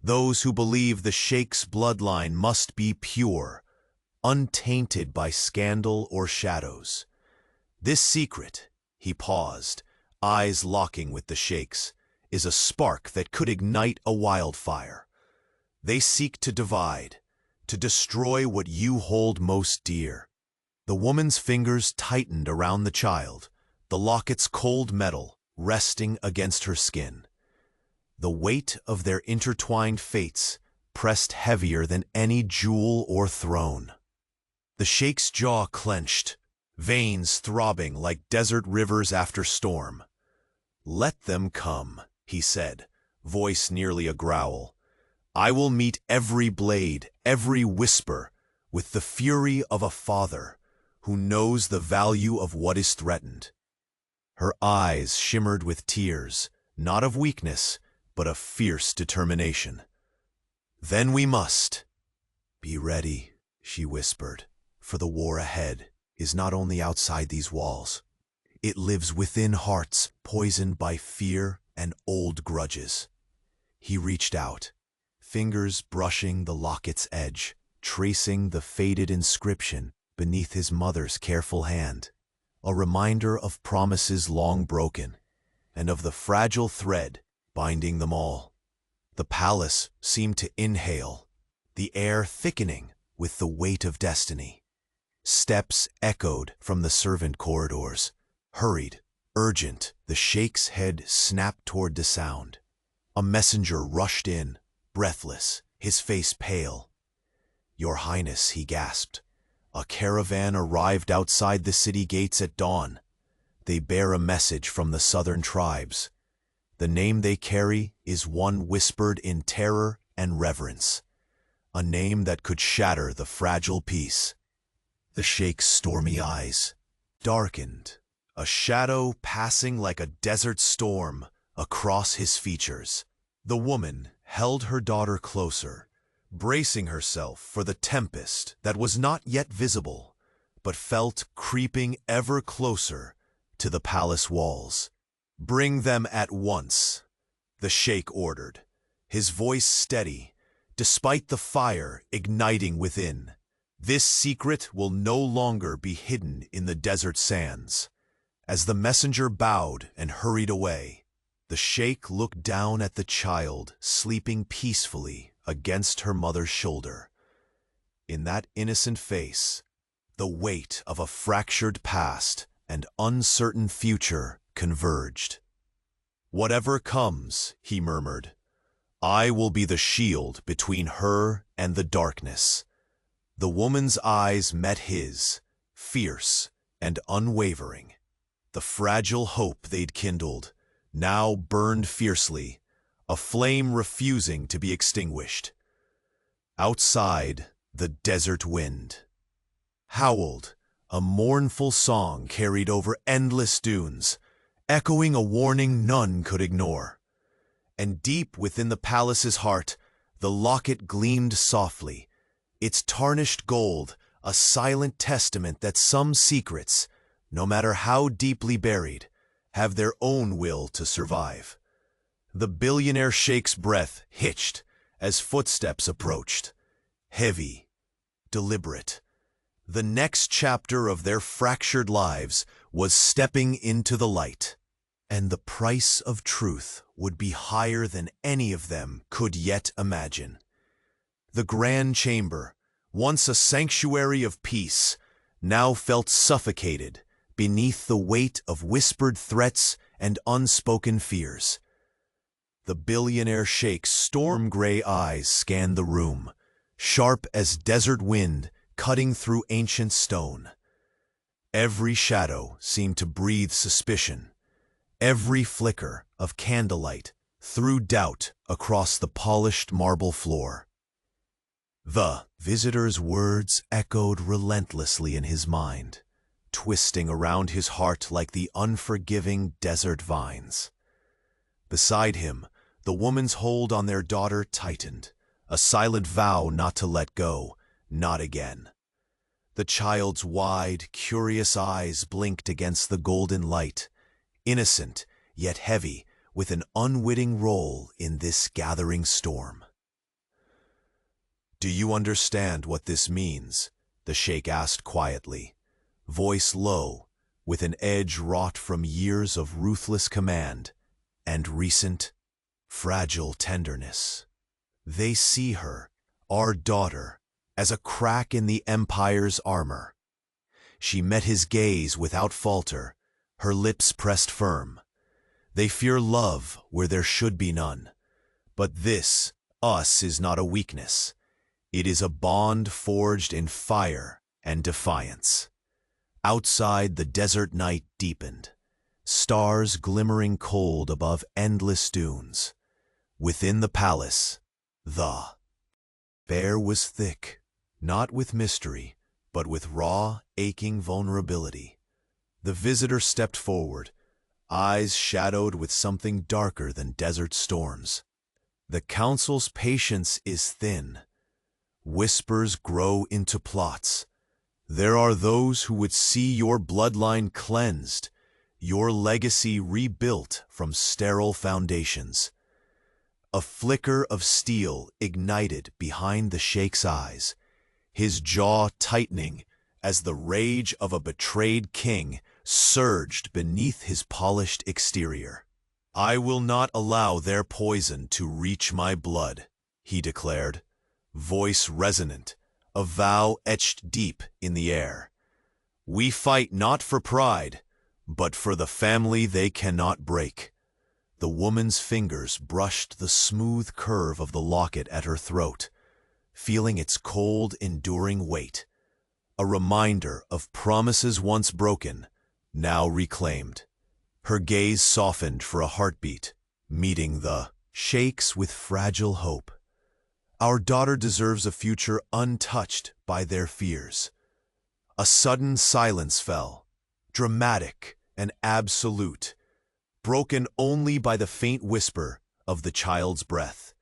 Speaker 1: Those who believe the sheikh's bloodline must be pure, untainted by scandal or shadows. This secret," he paused, eyes locking with the sheikh's, "is a spark that could ignite a wildfire. They seek to divide, to destroy what you hold most dear." The woman's fingers tightened around the child, the locket's cold metal resting against her skin. The weight of their intertwined fates pressed heavier than any jewel or throne. The sheikh's jaw clenched, veins throbbing like desert rivers after storm. "Let them come," he said, voice nearly a growl. "I will meet every blade, every whisper, with the fury of a father who knows the value of what is threatened." Her eyes shimmered with tears, not of weakness, but of fierce determination. "Then we must." "Be ready," she whispered, "for the war ahead is not only outside these walls. It lives within hearts poisoned by fear and old grudges. He reached out, fingers brushing the locket's edge, tracing the faded inscription beneath his mother's careful hand, a reminder of promises long broken, and of the fragile thread binding them all. The palace seemed to inhale, the air thickening with the weight of destiny. Steps echoed from the servant corridors, hurried, urgent. The Sheikh's head snapped toward the sound. A messenger rushed in, breathless, his face pale. "Your Highness," he gasped, "a caravan arrived outside the city gates at dawn. They bear a message from the southern tribes. The name they carry is one whispered in terror and reverence, a name that could shatter the fragile peace." The Sheikh's stormy eyes darkened, a shadow passing like a desert storm across his features. The woman held her daughter closer, bracing herself for the tempest that was not yet visible, but felt creeping ever closer to the palace walls. "Bring them at once," the Sheikh ordered, his voice steady, despite the fire igniting within. "This secret will no longer be hidden in the desert sands." As the messenger bowed and hurried away, the Sheikh looked down at the child sleeping peacefully against her mother's shoulder. In that innocent face, the weight of a fractured past and uncertain future converged. "Whatever comes," he murmured, "I will be the shield between her and the darkness." The woman's eyes met his, fierce and unwavering. The fragile hope they'd kindled now burned fiercely, a flame refusing to be extinguished. Outside, the desert wind howled, a mournful song carried over endless dunes, echoing a warning none could ignore. And deep within the palace's heart, the locket gleamed softly, its tarnished gold a silent testament that some secrets, no matter how deeply buried, have their own will to survive. The billionaire Sheikh's breath hitched as footsteps approached, heavy, deliberate. The next chapter of their fractured lives was stepping into the light, and the price of truth would be higher than any of them could yet imagine. The grand chamber, once a sanctuary of peace, now felt suffocated beneath the weight of whispered threats and unspoken fears. The billionaire Sheikh's storm-gray eyes scanned the room, sharp as desert wind cutting through ancient stone. Every shadow seemed to breathe suspicion. Every flicker of candlelight threw doubt across the polished marble floor. The visitor's words echoed relentlessly in his mind, twisting around his heart like the unforgiving desert vines. Beside him, the woman's hold on their daughter tightened, a silent vow not to let go, not again. The child's wide, curious eyes blinked against the golden light, innocent yet heavy with an unwitting role in this gathering storm. "Do you understand what this means?" the Sheikh asked quietly, voice low, with an edge wrought from years of ruthless command and recent, fragile tenderness. "They see her, our daughter, as a crack in the Empire's armor." She met his gaze without falter, her lips pressed firm. "They fear love where there should be none. But this, us, is not a weakness. It is a bond forged in fire and defiance." Outside, the desert night deepened, stars glimmering cold above endless dunes. Within the palace, the air was thick, not with mystery, but with raw, aching vulnerability. The visitor stepped forward, eyes shadowed with something darker than desert storms. "The council's patience is thin. Whispers grow into plots. There are those who would see your bloodline cleansed, your legacy rebuilt from sterile foundations. A flicker of steel ignited behind the Sheikh's eyes, his jaw tightening as the rage of a betrayed king surged beneath his polished exterior. "I will not allow their poison to reach my blood," he declared, voice resonant, a vow etched deep in the air. "We fight not for pride, but for the family they cannot break." The woman's fingers brushed the smooth curve of the locket at her throat, feeling its cold, enduring weight, a reminder of promises once broken, now reclaimed. Her gaze softened for a heartbeat, meeting the Sheikh's with fragile hope. "Our daughter deserves a future untouched by their fears." A sudden silence fell, dramatic and absolute, broken only by the faint whisper of the child's breath.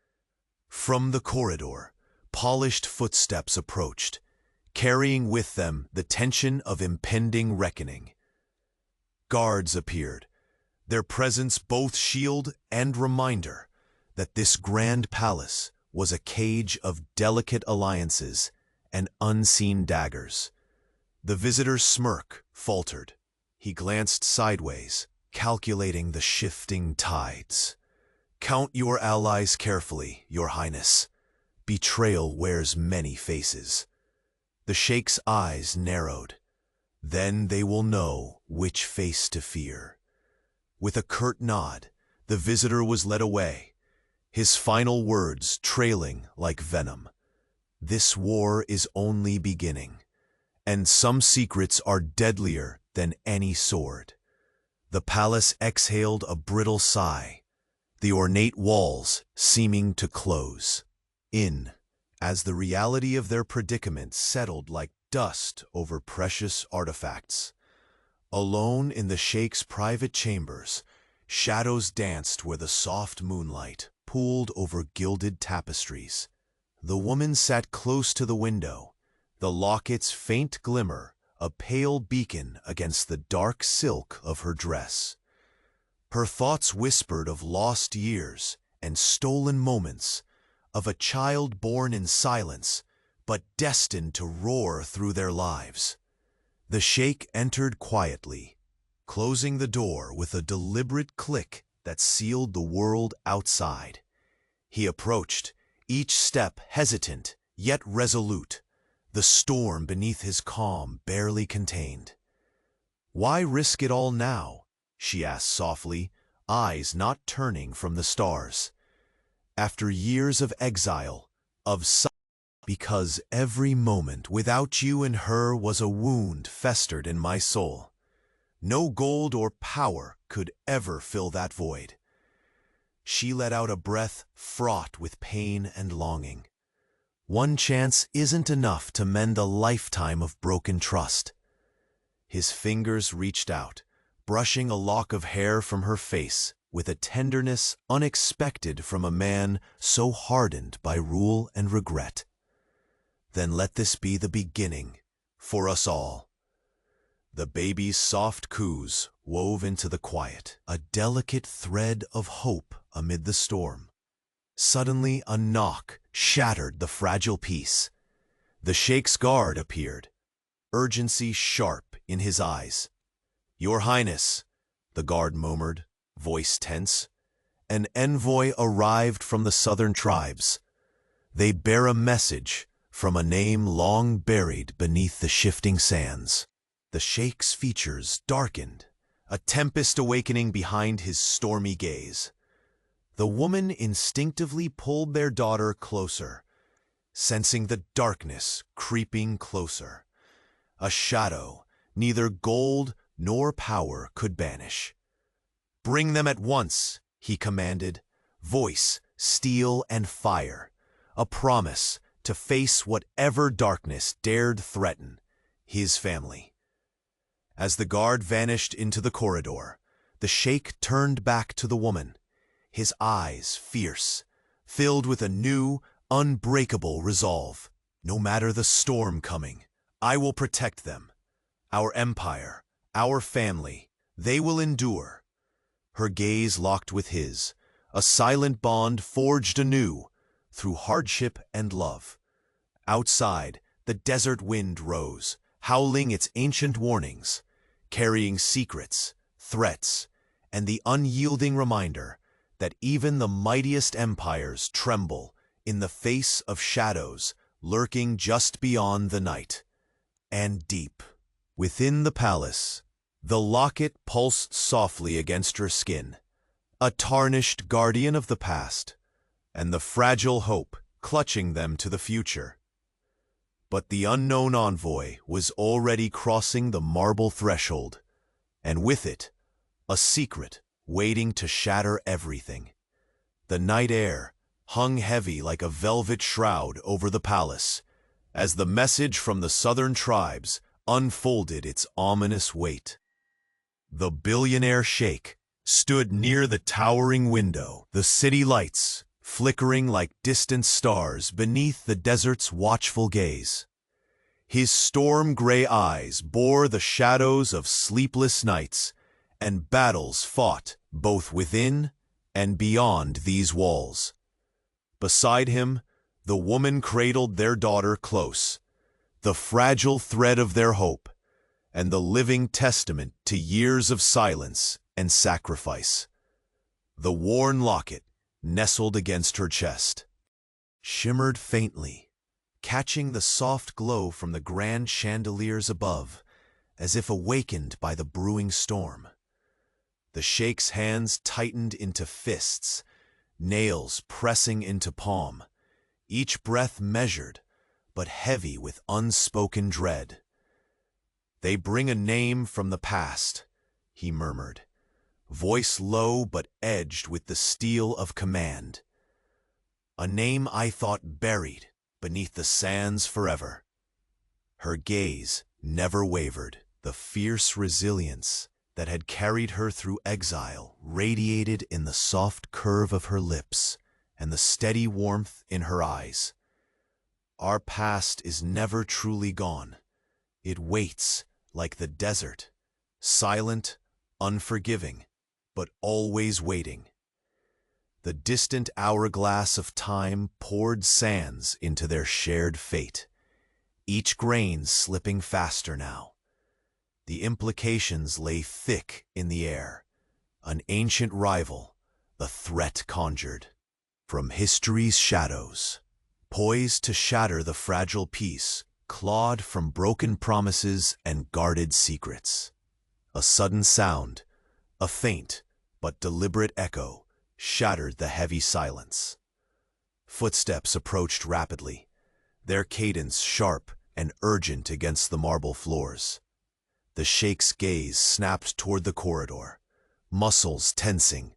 Speaker 1: From the corridor, polished footsteps approached, carrying with them the tension of impending reckoning. Guards appeared, their presence both shield and reminder that this grand palace was a cage of delicate alliances and unseen daggers. The visitor's smirk faltered. He glanced sideways, calculating the shifting tides. "Count your allies carefully, Your Highness. Betrayal wears many faces." The Sheikh's eyes narrowed. Then they will know which face to fear. With a curt nod, the visitor was led away, his final words trailing like venom. "This war is only beginning, and some secrets are deadlier than any sword." The palace exhaled a brittle sigh, the ornate walls seeming to close in as the reality of their predicament settled like dust over precious artifacts. Alone in the Sheikh's private chambers, shadows danced where the soft moonlight pooled over gilded tapestries. The woman sat close to the window, the locket's faint glimmer a pale beacon against the dark silk of her dress. Her thoughts whispered of lost years and stolen moments, of a child born in silence, but destined to roar through their lives. The Sheikh entered quietly, closing the door with a deliberate click that sealed the world outside. He approached, each step hesitant yet resolute, the storm beneath his calm barely contained. "Why risk it all now?" she asked softly, eyes not turning from the stars. "After years of exile, of silence, because every moment without you and her was a wound festered in my soul. No gold or power could ever fill that void." She let out a breath fraught with pain and longing. One chance isn't enough to mend a lifetime of broken trust. His fingers reached out, brushing a lock of hair from her face with a tenderness unexpected from a man so hardened by rule and regret. "Then let this be the beginning, for us all." The baby's soft coos wove into the quiet, a delicate thread of hope amid the storm. Suddenly a knock shattered the fragile peace. The Sheikh's guard appeared, urgency sharp in his eyes. "Your Highness," the guard murmured, voice tense, "an envoy arrived from the southern tribes. They bear a message from a name long buried beneath the shifting sands." The Sheikh's features darkened, a tempest awakening behind his stormy gaze. The woman instinctively pulled their daughter closer, sensing the darkness creeping closer. A shadow neither gold nor power could banish. "Bring them at once," he commanded, voice steel and fire, a promise to face whatever darkness dared threaten his family. As the guard vanished into the corridor, the Sheikh turned back to the woman, his eyes fierce, filled with a new, unbreakable resolve. No matter the storm coming, I will protect them. Our empire, our family, they will endure. Her gaze locked with his, a silent bond forged anew through hardship and love. Outside, the desert wind rose, howling its ancient warnings, carrying secrets, threats, and the unyielding reminder that even the mightiest empires tremble in the face of shadows lurking just beyond the night. And deep within the palace, the locket pulsed softly against her skin, a tarnished guardian of the past, and the fragile hope clutching them to the future. But the unknown envoy was already crossing the marble threshold, and with it, a secret waiting to shatter everything. The night air hung heavy like a velvet shroud over the palace, as the message from the southern tribes unfolded its ominous weight. The Billionaire Sheikh stood near the towering window, the city lights flickering like distant stars beneath the desert's watchful gaze. His storm-gray eyes bore the shadows of sleepless nights and battles fought both within and beyond these walls. Beside him, the woman cradled their daughter close, the fragile thread of their hope, and the living testament to years of silence and sacrifice. The worn locket, nestled against her chest, shimmered faintly, catching the soft glow from the grand chandeliers above, as if awakened by the brewing storm. The Sheikh's hands tightened into fists, nails pressing into palm, each breath measured, but heavy with unspoken dread. "They bring a name from the past," he murmured, voice low but edged with the steel of command. "A name I thought buried beneath the sands forever." Her gaze never wavered. The fierce resilience that had carried her through exile radiated in the soft curve of her lips and the steady warmth in her eyes. "Our past is never truly gone. It waits like the desert, silent, unforgiving, but always waiting." The distant hourglass of time poured sands into their shared fate, each grain slipping faster now. The implications lay thick in the air, an ancient rival, the threat conjured. From history's shadows, poised to shatter the fragile peace, clawed from broken promises and guarded secrets. A sudden sound, a faint but deliberate echo, shattered the heavy silence. Footsteps approached rapidly, their cadence sharp and urgent against the marble floors. The Sheikh's gaze snapped toward the corridor, muscles tensing,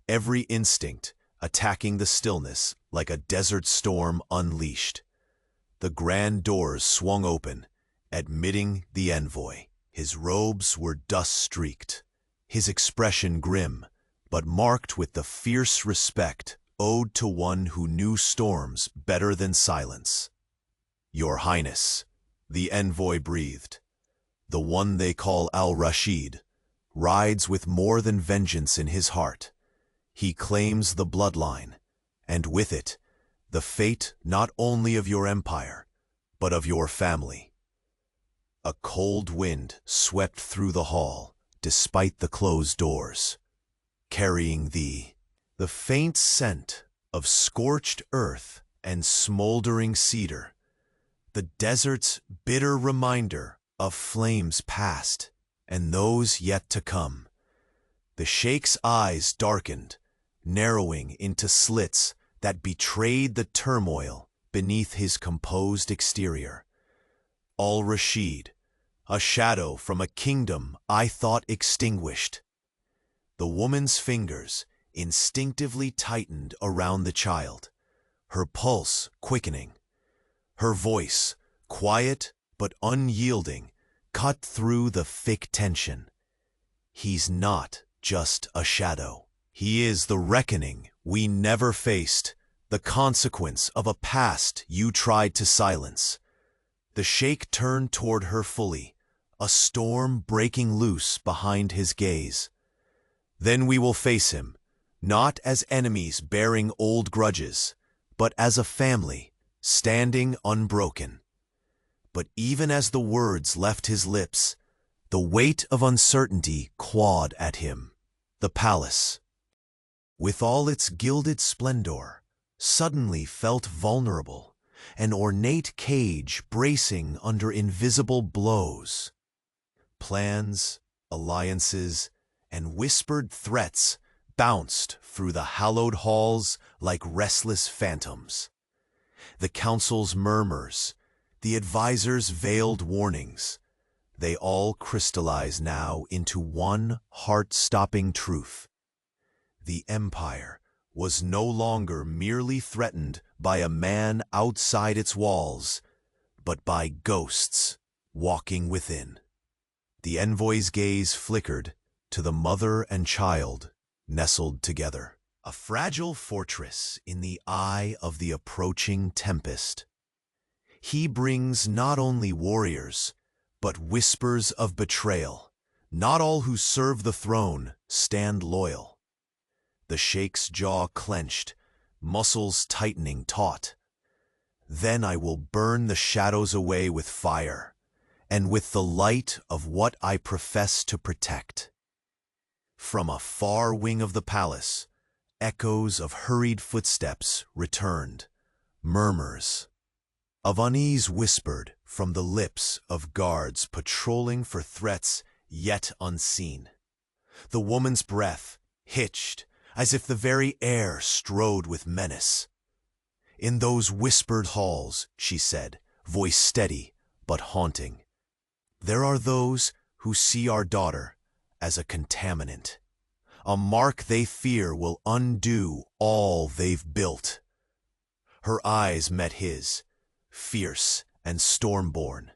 Speaker 1: every instinct attacking the stillness like a desert storm unleashed. The grand doors swung open, admitting the envoy. His robes were dust-streaked, his expression grim, but marked with the fierce respect owed to one who knew storms better than silence. "Your Highness," the envoy breathed, "the one they call Al-Rashid, rides with more than vengeance in his heart. He claims the bloodline, and with it, the fate not only of your empire, but of your family." A cold wind swept through the hall, despite the closed doors, carrying the faint scent of scorched earth and smoldering cedar, the desert's bitter reminder of flames past and those yet to come. The Sheikh's eyes darkened, narrowing into slits that betrayed the turmoil beneath his composed exterior. Al-Rashid, a shadow from a kingdom I thought extinguished. The woman's fingers instinctively tightened around the child, her pulse quickening. Her voice, quiet but unyielding, cut through the thick tension. "He's not just a shadow. He is the reckoning we never faced, the consequence of a past you tried to silence. The sheikh turned toward her fully, a storm breaking loose behind his gaze. Then we will face him, not as enemies bearing old grudges, but as a family, standing unbroken. But even as the words left his lips, the weight of uncertainty clawed at him. The palace, with all its gilded splendor, suddenly felt vulnerable, an ornate cage bracing under invisible blows. Plans, alliances, and whispered threats bounced through the hallowed halls like restless phantoms. The council's murmurs, the advisors' veiled warnings, they all crystallize now into one heart-stopping truth. The empire was no longer merely threatened by a man outside its walls, but by ghosts walking within. The envoy's gaze flickered to the mother and child nestled together, a fragile fortress in the eye of the approaching tempest. He brings not only warriors, but whispers of betrayal. Not all who serve the throne stand loyal. The sheikh's jaw clenched, muscles tightening taut. Then I will burn the shadows away with fire, and with the light of what I profess to protect. From a far wing of the palace, echoes of hurried footsteps returned, murmurs of unease whispered from the lips of guards patrolling for threats yet unseen. The woman's breath hitched as if the very air strode with menace. In those whispered halls, she said, voice steady but haunting, there are those who see our daughter as a contaminant, a mark they fear will undo all they've built. Her eyes met his, fierce and storm-born.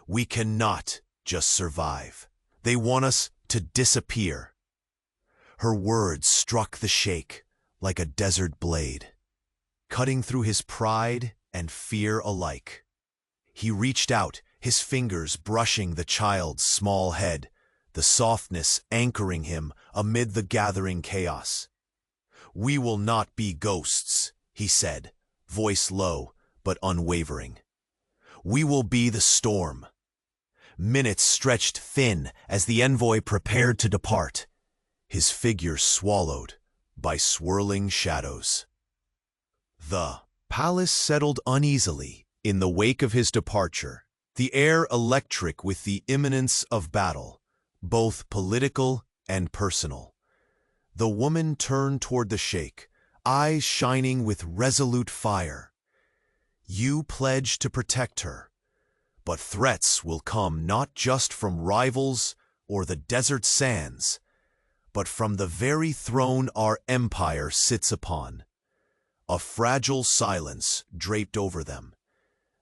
Speaker 1: We cannot just survive. They want us to disappear. Her words struck the sheikh like a desert blade, cutting through his pride and fear alike. He reached out, his fingers brushing the child's small head, the softness anchoring him amid the gathering chaos. We will not be ghosts, he said, voice low but unwavering. We will be the storm. Minutes stretched thin as the envoy prepared to depart, his figure swallowed by swirling shadows. The palace settled uneasily in the wake of his departure, the air electric with the imminence of battle, both political and personal. The woman turned toward the sheikh, eyes shining with resolute fire. You pledge to protect her, but threats will come not just from rivals or the desert sands, but from the very throne our empire sits upon. A fragile silence draped over them,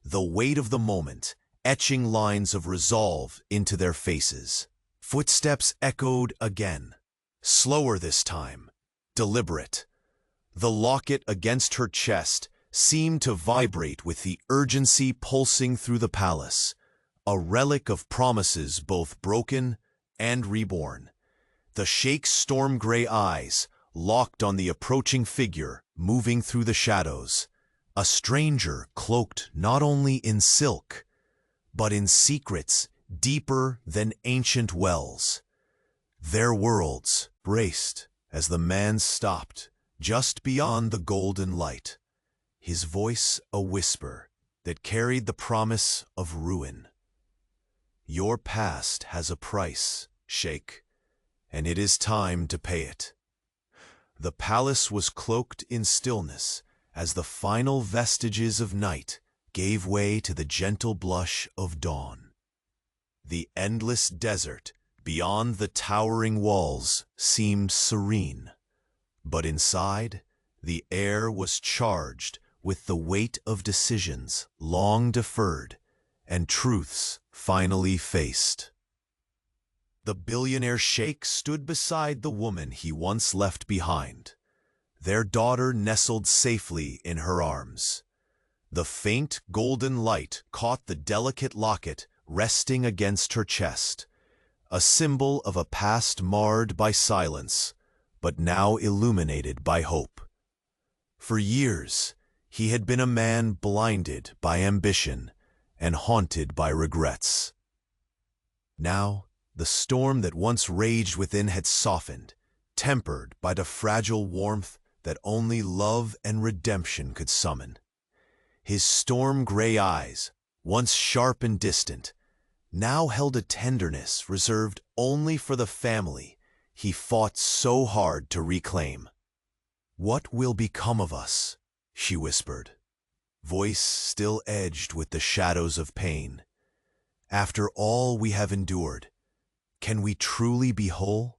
Speaker 1: the weight of the moment etching lines of resolve into their faces. Footsteps echoed again, slower this time, deliberate. The locket against her chest seemed to vibrate with the urgency pulsing through the palace, a relic of promises both broken and reborn. The sheikh's storm-gray eyes locked on the approaching figure moving through the shadows, a stranger cloaked not only in silk, but in secrets deeper than ancient wells. Their worlds braced as the man stopped just beyond the golden light, his voice a whisper that carried the promise of ruin. Your past has a price, Sheikh, and it is time to pay it. The palace was cloaked in stillness as the final vestiges of night gave way to the gentle blush of dawn. The endless desert beyond the towering walls seemed serene, but inside, the air was charged with the weight of decisions long deferred and truths finally faced. The billionaire sheikh stood beside the woman he once left behind, their daughter nestled safely in her arms. The faint golden light caught the delicate locket resting against her chest, a symbol of a past marred by silence, but now illuminated by hope. For years, he had been a man blinded by ambition and haunted by regrets. Now, the storm that once raged within had softened, tempered by the fragile warmth that only love and redemption could summon. His storm-gray eyes, once sharp and distant, now held a tenderness reserved only for the family he fought so hard to reclaim. "What will become of us?" she whispered, voice still edged with the shadows of pain. "After all we have endured, can we truly be whole?"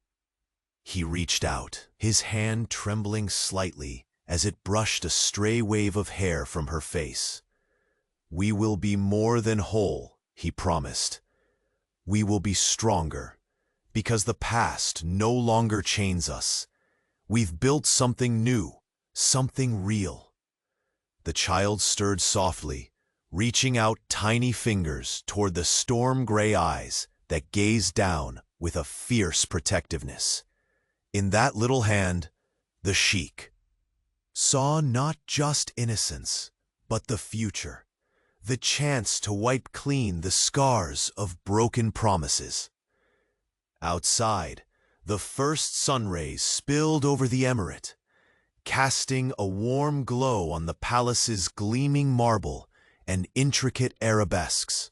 Speaker 1: He reached out, his hand trembling slightly as it brushed a stray wave of hair from her face. "We will be more than whole," he promised. "We will be stronger, because the past no longer chains us. We've built something new, something real." The child stirred softly, reaching out tiny fingers toward the storm-gray eyes that gazed down with a fierce protectiveness. In that little hand, the Sheikh saw not just innocence, but the future, the chance to wipe clean the scars of broken promises. Outside, the first sunrays spilled over the emirate, casting a warm glow on the palace's gleaming marble and intricate arabesques.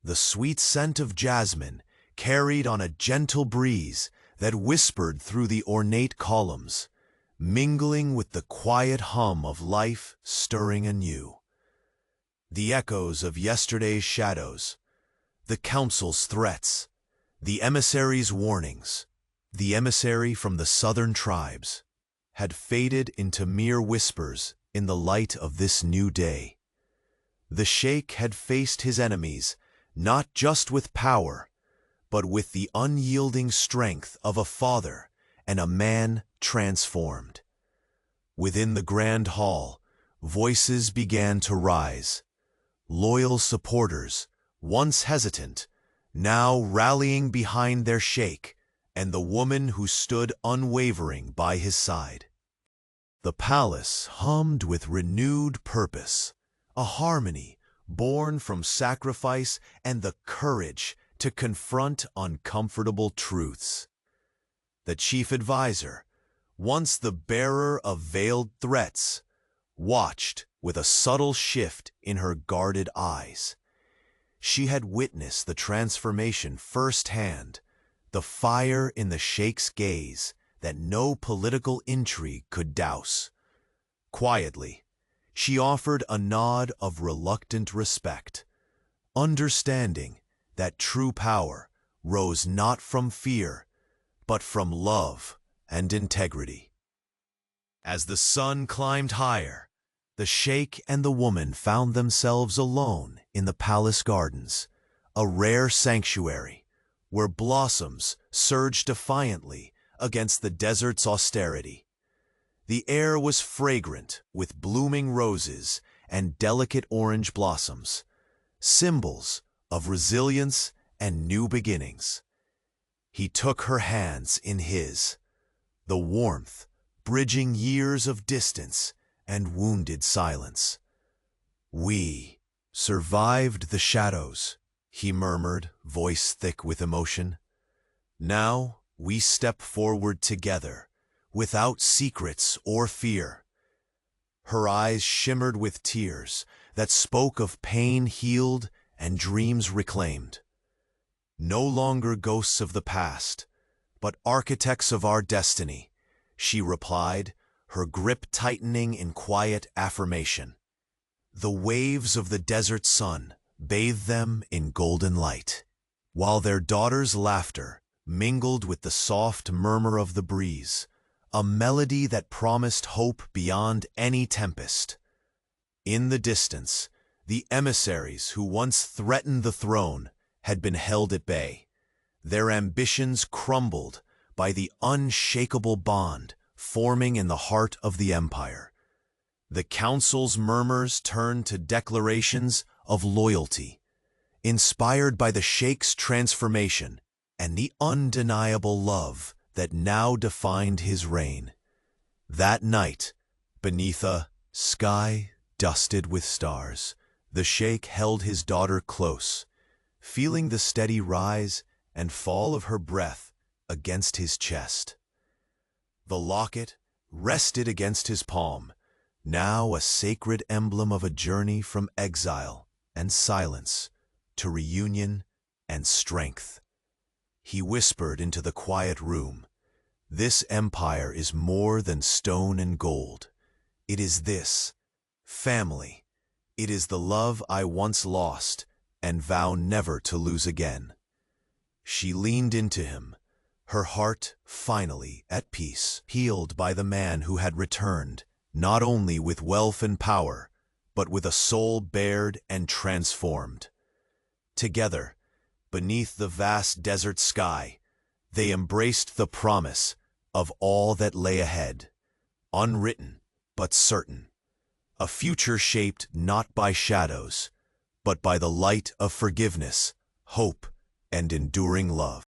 Speaker 1: The sweet scent of jasmine carried on a gentle breeze that whispered through the ornate columns, mingling with the quiet hum of life stirring anew. The echoes of yesterday's shadows, the council's threats, the emissary's warnings, the emissary from the southern tribes, had faded into mere whispers in the light of this new day. The Sheikh had faced his enemies not just with power, but with the unyielding strength of a father and a man transformed. Within the grand hall, voices began to rise. Loyal supporters, once hesitant, now rallying behind their Sheikh and the woman who stood unwavering by his side. The palace hummed with renewed purpose, a harmony born from sacrifice and the courage to confront uncomfortable truths. The chief advisor, once the bearer of veiled threats, watched with a subtle shift in her guarded eyes. She had witnessed the transformation firsthand, the fire in the Sheikh's gaze that no political intrigue could douse. Quietly, she offered a nod of reluctant respect, understanding that true power rose not from fear, but from love and integrity. As the sun climbed higher, the Sheikh and the woman found themselves alone in the palace gardens, a rare sanctuary where blossoms surged defiantly against the desert's austerity. The air was fragrant with blooming roses and delicate orange blossoms, symbols of resilience and new beginnings. He took her hands in his, the warmth bridging years of distance and wounded silence. "We survived the shadows," he murmured, voice thick with emotion. "Now we step forward together, without secrets or fear." Her eyes shimmered with tears that spoke of pain healed and dreams reclaimed. "No longer ghosts of the past, but architects of our destiny," she replied, her grip tightening in quiet affirmation. The waves of the desert sun bathed them in golden light, while their daughter's laughter mingled with the soft murmur of the breeze, a melody that promised hope beyond any tempest. In the distance, the emissaries who once threatened the throne had been held at bay, their ambitions crumbled by the unshakable bond forming in the heart of the empire. The council's murmurs turned to declarations of loyalty, inspired by the Sheikh's transformation and the undeniable love that now defined his reign. That night, beneath a sky dusted with stars, the Sheikh held his daughter close, feeling the steady rise and fall of her breath against his chest. The locket rested against his palm, now a sacred emblem of a journey from exile and silence to reunion and strength. He whispered into the quiet room, "This empire is more than stone and gold. It is this, family. It is the love I once lost and vow never to lose again." She leaned into him, her heart finally at peace, healed by the man who had returned, not only with wealth and power, but with a soul bared and transformed. Together, beneath the vast desert sky, they embraced the promise of all that lay ahead, unwritten but certain, a future shaped not by shadows, but by the light of forgiveness, hope, and enduring love.